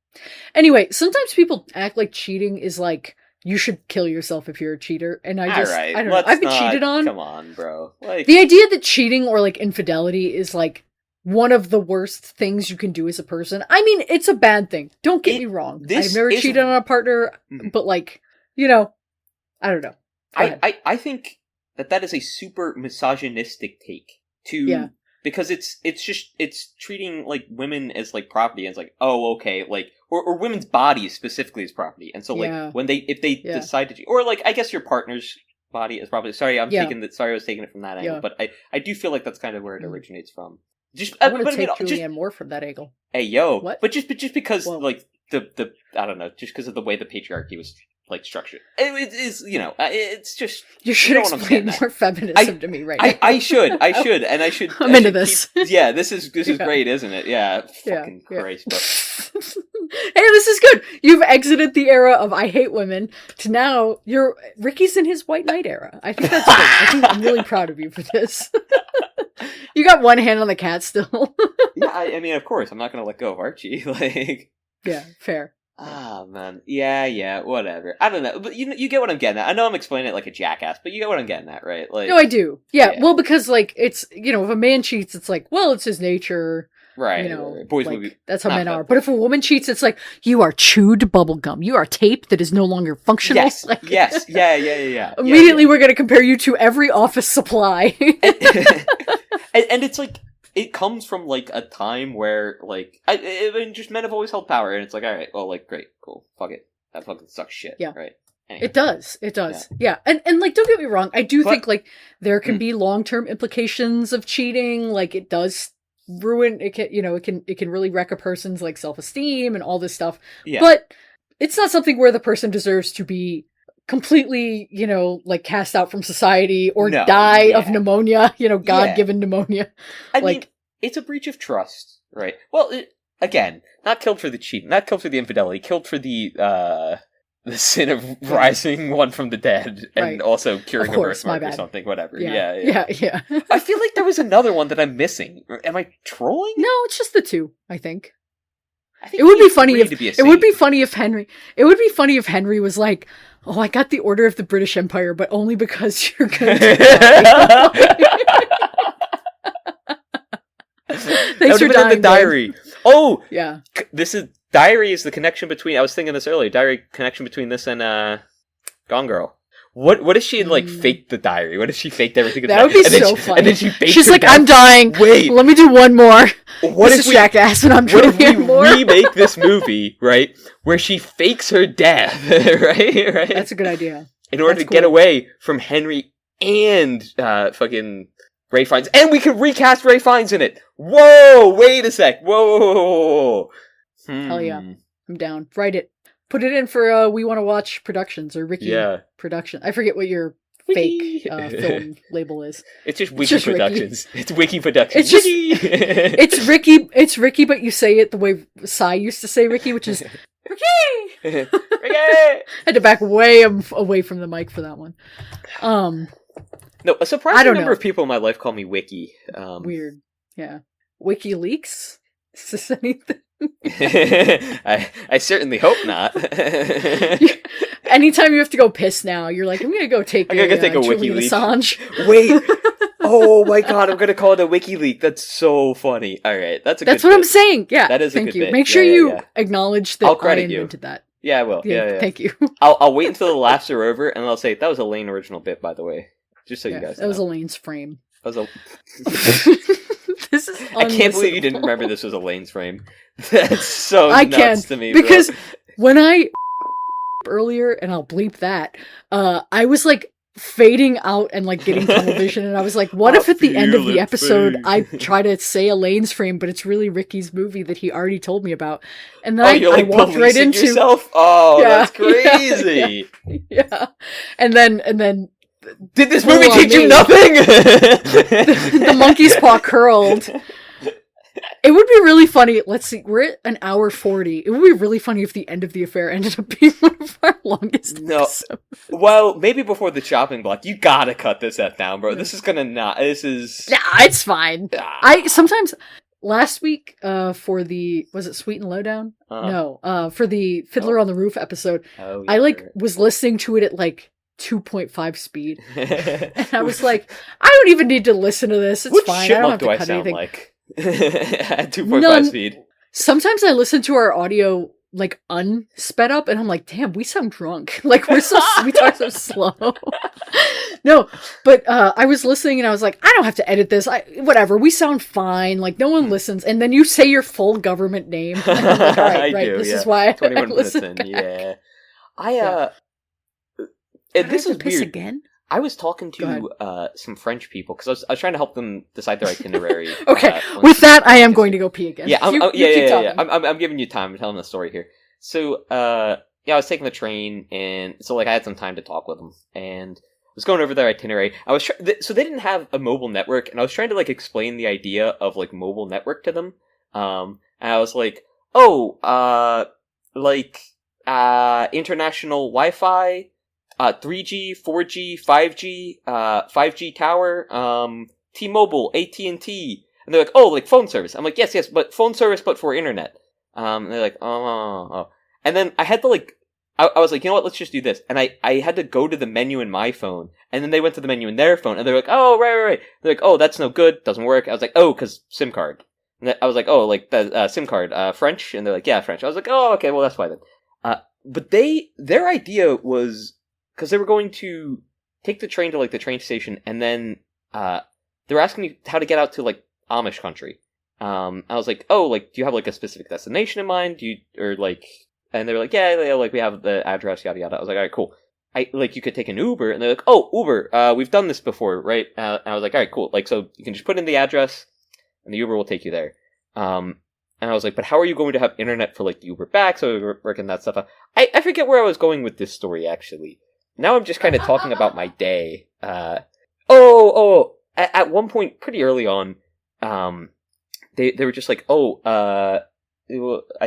Anyway, sometimes people act like cheating is like you should kill yourself if you're a cheater. And I don't know. I've been cheated on. Come on, bro. Like, the idea that cheating or like infidelity is like one of the worst things you can do as a person. I mean, it's a bad thing. Don't get me wrong. I've never cheated on a partner, but like, you know, I don't know. I think that is a super misogynistic take to because it's treating like women as like property, and it's like, oh, okay, like or women's bodies specifically as property, and so like when if they decide to cheat, or like I guess your partner's body is property. Sorry, I was taking it from that angle, but I do feel like that's kind of where it originates from. I want to take Julianne Moore from that angle. Hey, yo, what? But just because like the I don't know, just because of the way the patriarchy was like structured, it is, you know, it's just you should explain more feminism to me right now. I should, and I should. I'm into this. This is great, isn't it? Yeah, fucking Christ, bro. Hey, this is good. You've exited the era of I hate women to now Ricky's in his white knight era. I think that's good. I'm really proud of you for this. You got one hand on the cat still. Yeah, I mean, of course, I'm not going to let go of Archie. Like, yeah, fair. Ah, man. Yeah, whatever. I don't know, but you get what I'm getting at. I know I'm explaining it like a jackass, but you get what I'm getting at, right? Like, no, I do. Yeah, well, because like it's, you know, if a man cheats, it's like, well, it's his nature. Right. You know, right. Boys like, will be that's how men are. But if a woman cheats, it's like, you are chewed bubblegum. You are tape that is no longer functional. Yes. Like, yes. Yeah. Immediately we're going to compare you to every office supply. And it's like, it comes from like a time where like, I mean, just men have always held power, and it's like, all right, well, like, great, cool, fuck it. That fucking sucks shit. Yeah. Right. Anyway. It does. Yeah. And like, don't get me wrong. I do think like there can be long-term implications of cheating. Like it does ruin it can, you know, it can really wreck a person's like self-esteem and all this stuff. Yeah. But it's not something where the person deserves to be completely, you know, like cast out from society or die of pneumonia, you know, God-given pneumonia. I mean, it's a breach of trust, right? Well, again, not killed for the cheating, not killed for the infidelity, killed for the sin of rising one from the dead and also curing a birthmark or something, whatever. Yeah. I feel like there was another one that I'm missing. Am I trolling? No, it's just the two, I think. It would be funny if Henry was like, oh, I got the Order of the British Empire, but only because you're going to Thanks for dying, the diary. Ben. Oh! Yeah. Diary is the connection between, I was thinking this earlier, diary connection between this and Gone Girl. What if she had, like, faked the diary? What if she faked everything? That would be so funny. And then she faked She's like, death. I'm dying. Wait. Let me do one more. What this is jackass and I'm trying to hear more? What if we remake this movie, right, where she fakes her death, right? That's a good idea. In order to get away from Henry and fucking Ralph Fiennes. And we could recast Ralph Fiennes in it. Whoa! Wait a sec. Whoa! Hell yeah. I'm down. Write it. Put it in for We Want to Watch Productions or Ricky Production. I forget what your fake film label is. It's just Wiki Productions. It's Wiki Productions. It's Ricky. It's Ricky, but you say it the way Cy used to say Ricky, which is Ricky. Ricky. I had to back way away from the mic for that one. No, a surprising number of people in my life call me Wiki. Weird. Yeah. WikiLeaks? Is this anything? I certainly hope not. Anytime you have to go piss now, you're like, I'm gonna go take a WikiLeaks. Assange. Wait. Oh my god, I'm gonna call it a WikiLeak. That's so funny. Alright, that's what I'm saying. Yeah. That is thank a good you. bit. Make sure you acknowledge that I invented that. Yeah, I will. Yeah. Thank you. I'll wait until the laughs are over and I'll say, that was a Lane original bit, by the way. Just so you guys know. That was Elaine's frame. That was This is I can't believe you didn't remember this was Elaine's frame. That's so nuts to me, because when I earlier, and I'll bleep that, I was like fading out and like getting tunnel vision, and I was like, what if at the end of the episode I try to say Elaine's frame, but it's really Ricky's movie that he already told me about, and then I walked right into yourself? Oh, that's crazy. Yeah. And then did this movie teach you nothing? The monkey's paw curled. It would be really funny. Let's see, we're at an hour 40. It would be really funny if the end of the affair ended up being one of our longest episodes. Well, maybe before the chopping block. You gotta cut this down, bro. This is gonna not. This is. Nah, it's fine. I sometimes, last week, for was it Sweet and Lowdown? No, for the Fiddler on the Roof episode, I was listening to it at 2.5 speed. And I was like, I don't even need to listen to this. It's fine. I don't have to cut anything. Like? At 2.5 speed. Sometimes I listen to our audio unsped up, and I'm like, damn, we sound drunk. We talk so slow. No, but I was listening and I was like, I don't have to edit this. Whatever, we sound fine. No one listens. And then you say your full government name. And I'm like, all right, this is why 21 I listen minutes in, back. Yeah. And this is piss weird. Again? I was talking to some French people because I was trying to help them decide their itinerary. Okay, with that, I am going to go pee again. Yeah, I'm giving you time. I'm telling the story here. So, I was taking the train, and so I had some time to talk with them, and I was going over their itinerary. So they didn't have a mobile network, and I was trying to explain the idea of mobile network to them. And I was like, international Wi-Fi. 3G, 4G, 5G, 5G tower, T-Mobile, AT&T. And they're like, phone service. I'm like, yes, but phone service, but for internet. And they're like, oh. And then I had to I was like, you know what, let's just do this. And I had to go to the menu in my phone, and then they went to the menu in their phone, and they're like, oh, right. They're like, oh, that's no good, doesn't work. I was like, oh, cause SIM card. And I was like, oh, the SIM card, French? And they're like, yeah, French. I was like, oh, okay, well, that's fine then. But their idea was, because they were going to take the train to the train station, and then they were asking me how to get out to Amish country. I was like, oh, do you have a specific destination in mind? And they were like, yeah, we have the address, yada yada. I was like, all right, cool. You could take an Uber, and they're like, oh, Uber, we've done this before, right? And I was like, all right, cool. So you can just put in the address, and the Uber will take you there. And I was like, but how are you going to have internet for the Uber back? So we were working that stuff out. I forget where I was going with this story, actually. Now I'm just kind of talking about my day. At one point, pretty early on, they were just like, I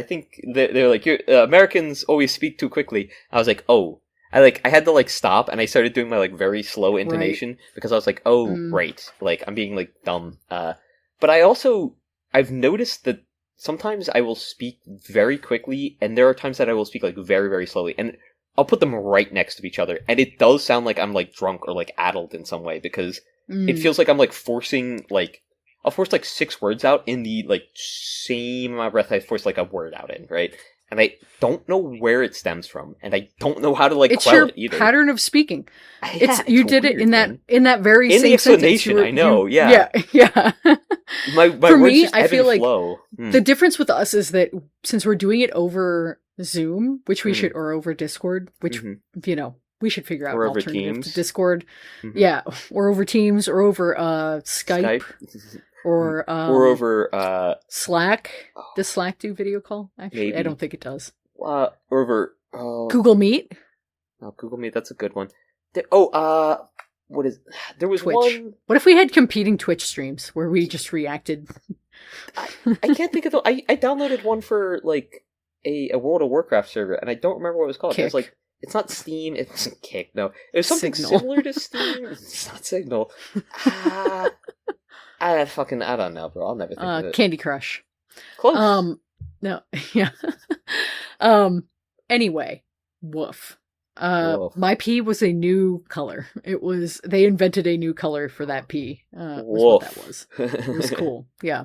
think they're like, Americans always speak too quickly. I was like, oh. I had to stop, and I started doing my very slow intonation, because I was like, oh, right. I'm being dumb. But I've noticed that sometimes I will speak very quickly, and there are times that I will speak very, very slowly. And I'll put them right next to each other, and it does sound like I'm drunk or addled in some way, because it feels like I'm forcing I'll force 6 words out in the same amount of breath I force a word out in, right? And I don't know where it stems from, and I don't know how to it's quell your it either. Pattern of speaking. You did weird, it in that very in same the explanation. Sentence. I know, yeah. My For words me, just I ebb feel and flow. The difference with us is that since we're doing it over Zoom, which we should, or over Discord, which we should figure out or an over alternative Teams. to Discord. Yeah, or over Teams, or over Skype. Or over Slack. Does Slack do video call? Actually, maybe. I don't think it does. Or over Google Meet. No, Google Meet. That's a good one. What is? There was Twitch. one. What if we had competing Twitch streams where we just reacted? I can't think of the. I downloaded one for a World of Warcraft server, and I don't remember what it was called. Kick. It was it's not Steam. It wasn't Kick. No, it was something Signal. similar to Steam. It's not Signal. I don't know, bro. I'll never think of it. Candy Crush. Close. No, yeah. Anyway, woof. Woof. My pee was a new color. They invented a new color for that pee. Was what that was. It was cool. Yeah.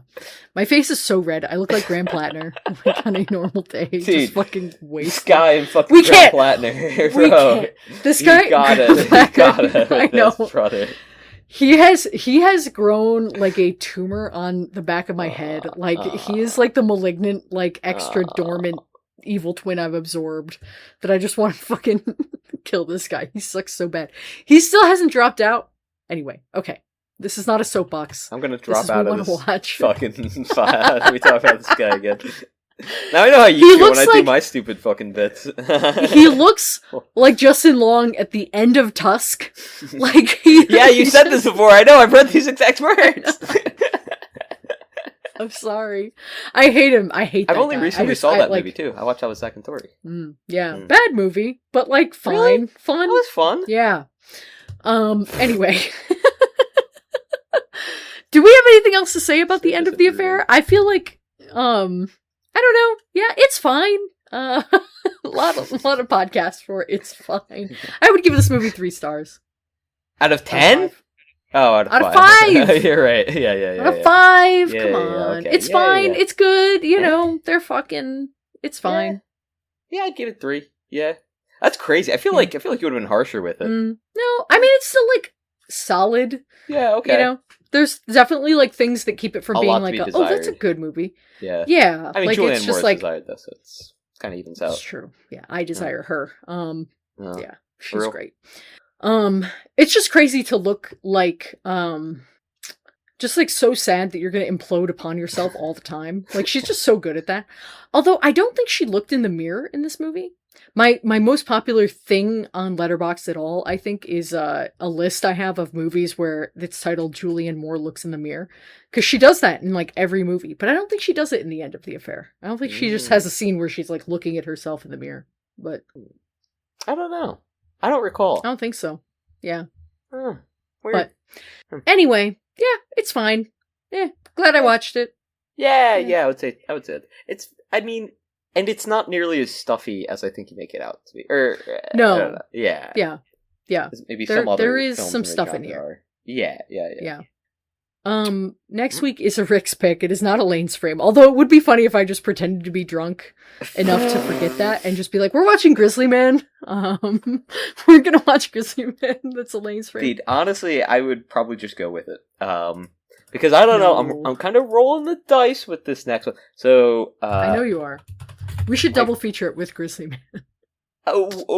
My face is so red. I look like Graham Plattner on a normal day. Dude, just fucking wasted. This guy and fucking We Graham can't. Plattner, bro. We can't. This guy. You gotta. I know. This, brother. He has grown a tumor on the back of my head. He is the malignant, extra dormant evil twin I've absorbed that I just want to fucking kill this guy. He sucks so bad. He still hasn't dropped out. Anyway, okay. This is not a soapbox. I'm gonna drop out of this watch. fucking file. Let me talk about this guy again. Now I know how you feel when I do my stupid fucking bits. He looks like Justin Long at the end of Tusk. Yeah, you said this before. I know. I've read these exact words. I'm sorry. I hate him. I hate that I've only guy. recently saw that movie, too. I watched that with Zach and Tori. Bad movie, but fine. Really? Fun. It was fun. Yeah. Anyway. Do we have anything anything else to say about the end of the affair? I feel like, I don't know. Yeah, it's fine. A lot of podcasts for it. It's fine. I would give this movie 3 stars. Out of 10? Oh, out of 5. You're right. Yeah. Out of 5. Yeah, Come on. Okay. It's fine. Yeah. It's good. You know, they're fucking. It's fine. Yeah, I'd give it 3. Yeah. That's crazy. I feel like you would have been harsher with it. No, I mean it's still like solid. Yeah, okay. You know, there's definitely like things that keep it from being like, oh, that's a good movie. Yeah. Yeah. I mean, like, Julianne it's just Moore like desired this. It's kind of evens out. It's true. Yeah, I desire her. Yeah, she's Real? great. It's just crazy to look like, just like so sad that you're going to implode upon yourself all the time. Like she's just so good at that. Although I don't think she looked in the mirror in this movie. My most popular thing on Letterboxd at all, I think, is a list I have of movies where it's titled Julianne Moore Looks in the Mirror. Because she does that in like every movie. But I don't think she does it in the end of the affair. I don't think she just has a scene where she's like looking at herself in the mirror. But I don't know. I don't recall. I don't think so. Yeah. Weird. But anyway, yeah, it's fine. Yeah, glad I watched it. Yeah, I would say it's. I mean, and it's not nearly as stuffy as I think you make it out to be. Or no, yeah. Maybe there, some other. There is films some in stuff in here. Are. Yeah. Next week is a Rick's pick. It is not Elaine's frame. Although it would be funny if I just pretended to be drunk enough to forget that and just be like, we're watching Grizzly Man. We're gonna watch Grizzly Man. That's Elaine's frame. Indeed, honestly, I would probably just go with it. Because I don't know, I'm kind of rolling the dice with this next one. So I know you are. We should double feature it with Grizzly Man.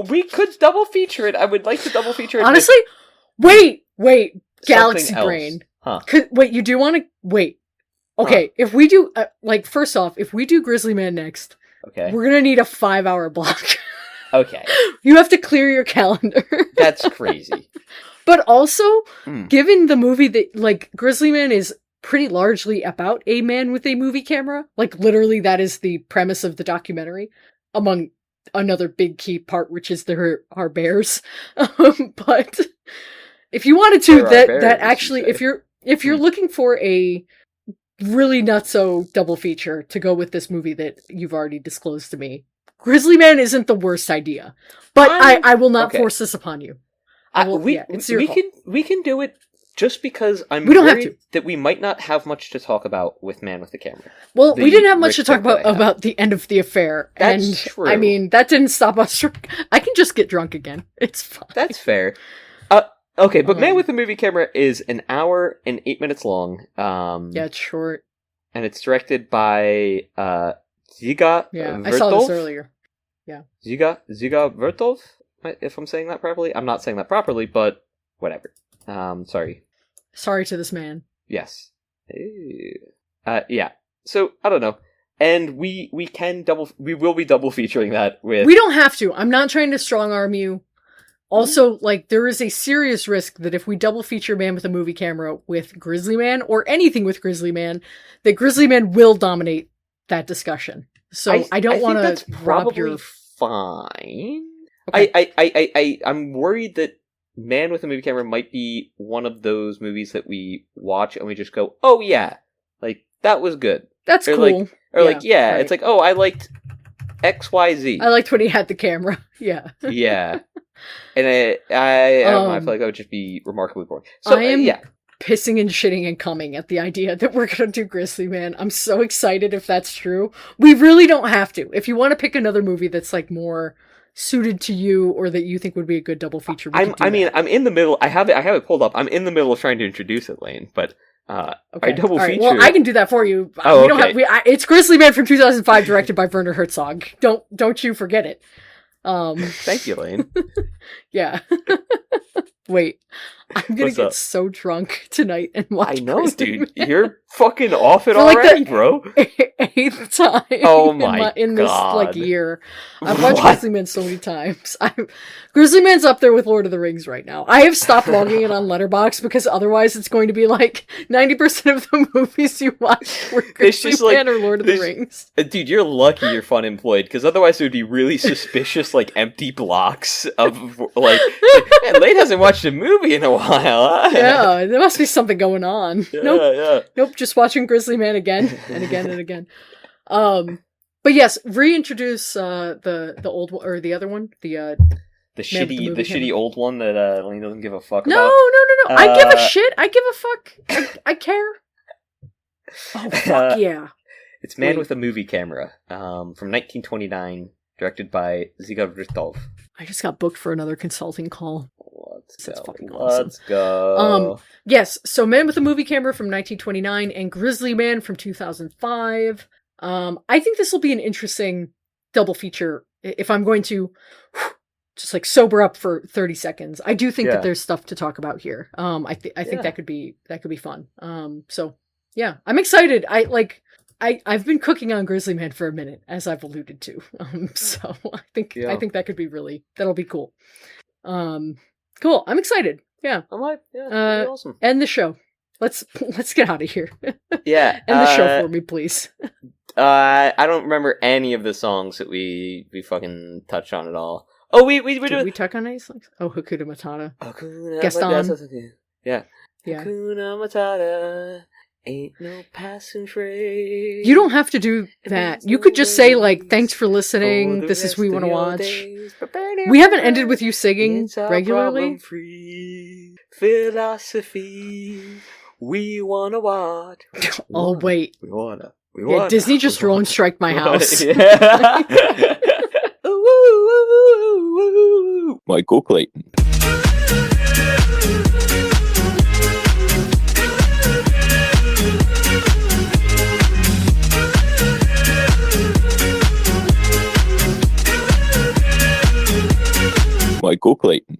We could double feature it. I would like to double feature it. Honestly, wait, Galaxy Brain. Huh. Wait, you do want to wait? Okay, if we do, first off, if we do Grizzly Man next, okay, we're gonna need a 5-hour block. Okay, you have to clear your calendar. That's crazy. But also, given the movie that like Grizzly Man is pretty largely about a man with a movie camera, like literally that is the premise of the documentary, among another big key part, which is there are bears. But if you wanted to, that actually, if you're looking for a really nutso double feature to go with this movie that you've already disclosed to me, Grizzly Man isn't the worst idea. But I will not force this upon you. We can do it just because I'm worried that we might not have much to talk about with Man with the Camera. Well, we didn't have much to talk about the end of the affair. That's true. I mean, that didn't stop us from... I can just get drunk again. It's fine. That's fair. Okay, but Man with the Movie Camera is an hour and 8 minutes long. Yeah, it's short. And it's directed by Dziga Vertov. I saw this earlier. Yeah. Dziga Vertov, if I'm saying that properly. I'm not saying that properly, but whatever. Sorry. Sorry to this man. Yes. Yeah. So, I don't know. And we will be double featuring that with... We don't have to. I'm not trying to strong arm you. Also, like, there is a serious risk that if we double feature Man with a Movie Camera with Grizzly Man, or anything with Grizzly Man, that Grizzly Man will dominate that discussion. So I don't want to rob your... fine. Okay. I'm worried that Man with a Movie Camera might be one of those movies that we watch and we just go, oh yeah, like, that was good. That's cool. Right. It's like, oh, I liked XYZ. I liked when he had the camera. Yeah. Yeah. And I don't know, I feel like that would just be remarkably boring. So, I am pissing and shitting and coming at the idea that we're going to do Grizzly Man. I'm so excited if that's true. We really don't have to. If you want to pick another movie that's like more suited to you or that you think would be a good double feature, I'm in the middle. I have it pulled up. I'm in the middle of trying to introduce it, Lane, but I double feature. Well, I can do that for you. Oh, okay. It's Grizzly Man from 2005, directed by Werner Herzog. Don't you forget it. Thank you, Lane. Yeah. Wait, I'm gonna get so drunk tonight and watch. I know, Grizzly dude. Man. You're fucking off it already, bro. 8th time. Oh my in this God. year. I've watched Grizzly Man so many times. Grizzly Man's up there with Lord of the Rings right now. I have stopped logging it on Letterboxd because otherwise it's going to be like 90% of the movies you watch were Grizzly Man or Lord of the Rings. Dude, you're lucky you're fun employed, because otherwise it would be really suspicious, like, empty blocks of, like man, Lane hasn't watched a movie in a while. Huh? Yeah, there must be something going on. Yeah. Nope, just just watching Grizzly Man again and again and again. But yes, reintroduce the old one, or the other one, the shitty old one that Lane doesn't give a fuck no, about. No. I give a shit. I give a fuck. I care. Oh fuck yeah! It's Man with a Movie Camera, from 1929, directed by Dziga Vertov. I just got booked for another consulting call. Let's go. Yes, so Man with a Movie Camera from 1929 and Grizzly Man from 2005. I think this will be an interesting double feature if I'm going to just like sober up for 30 seconds. I do think that there's stuff to talk about here. I think that could be fun. So yeah, I'm excited. I've been cooking on Grizzly Man for a minute, as I've alluded to. So I think that could be that'll be cool. Cool. I'm excited. Yeah. I might. Yeah. Awesome. End the show. Let's get out of here. Yeah. End the show for me, please. I don't remember any of the songs that we fucking touched on at all. Oh, we Did we touch on any songs? Oh, Hakuna Matata. Hakuna Gaston. Yeah. Hakuna Matata. Ain't no passing train. You don't have to do that. You could just say, like, thanks for listening. This is We Want to Watch. We haven't ended with you singing regularly. Free philosophy. We want to watch. Oh, wait. We wanna. Yeah, Disney just drone strike my house. Michael Clayton. Michael Clayton.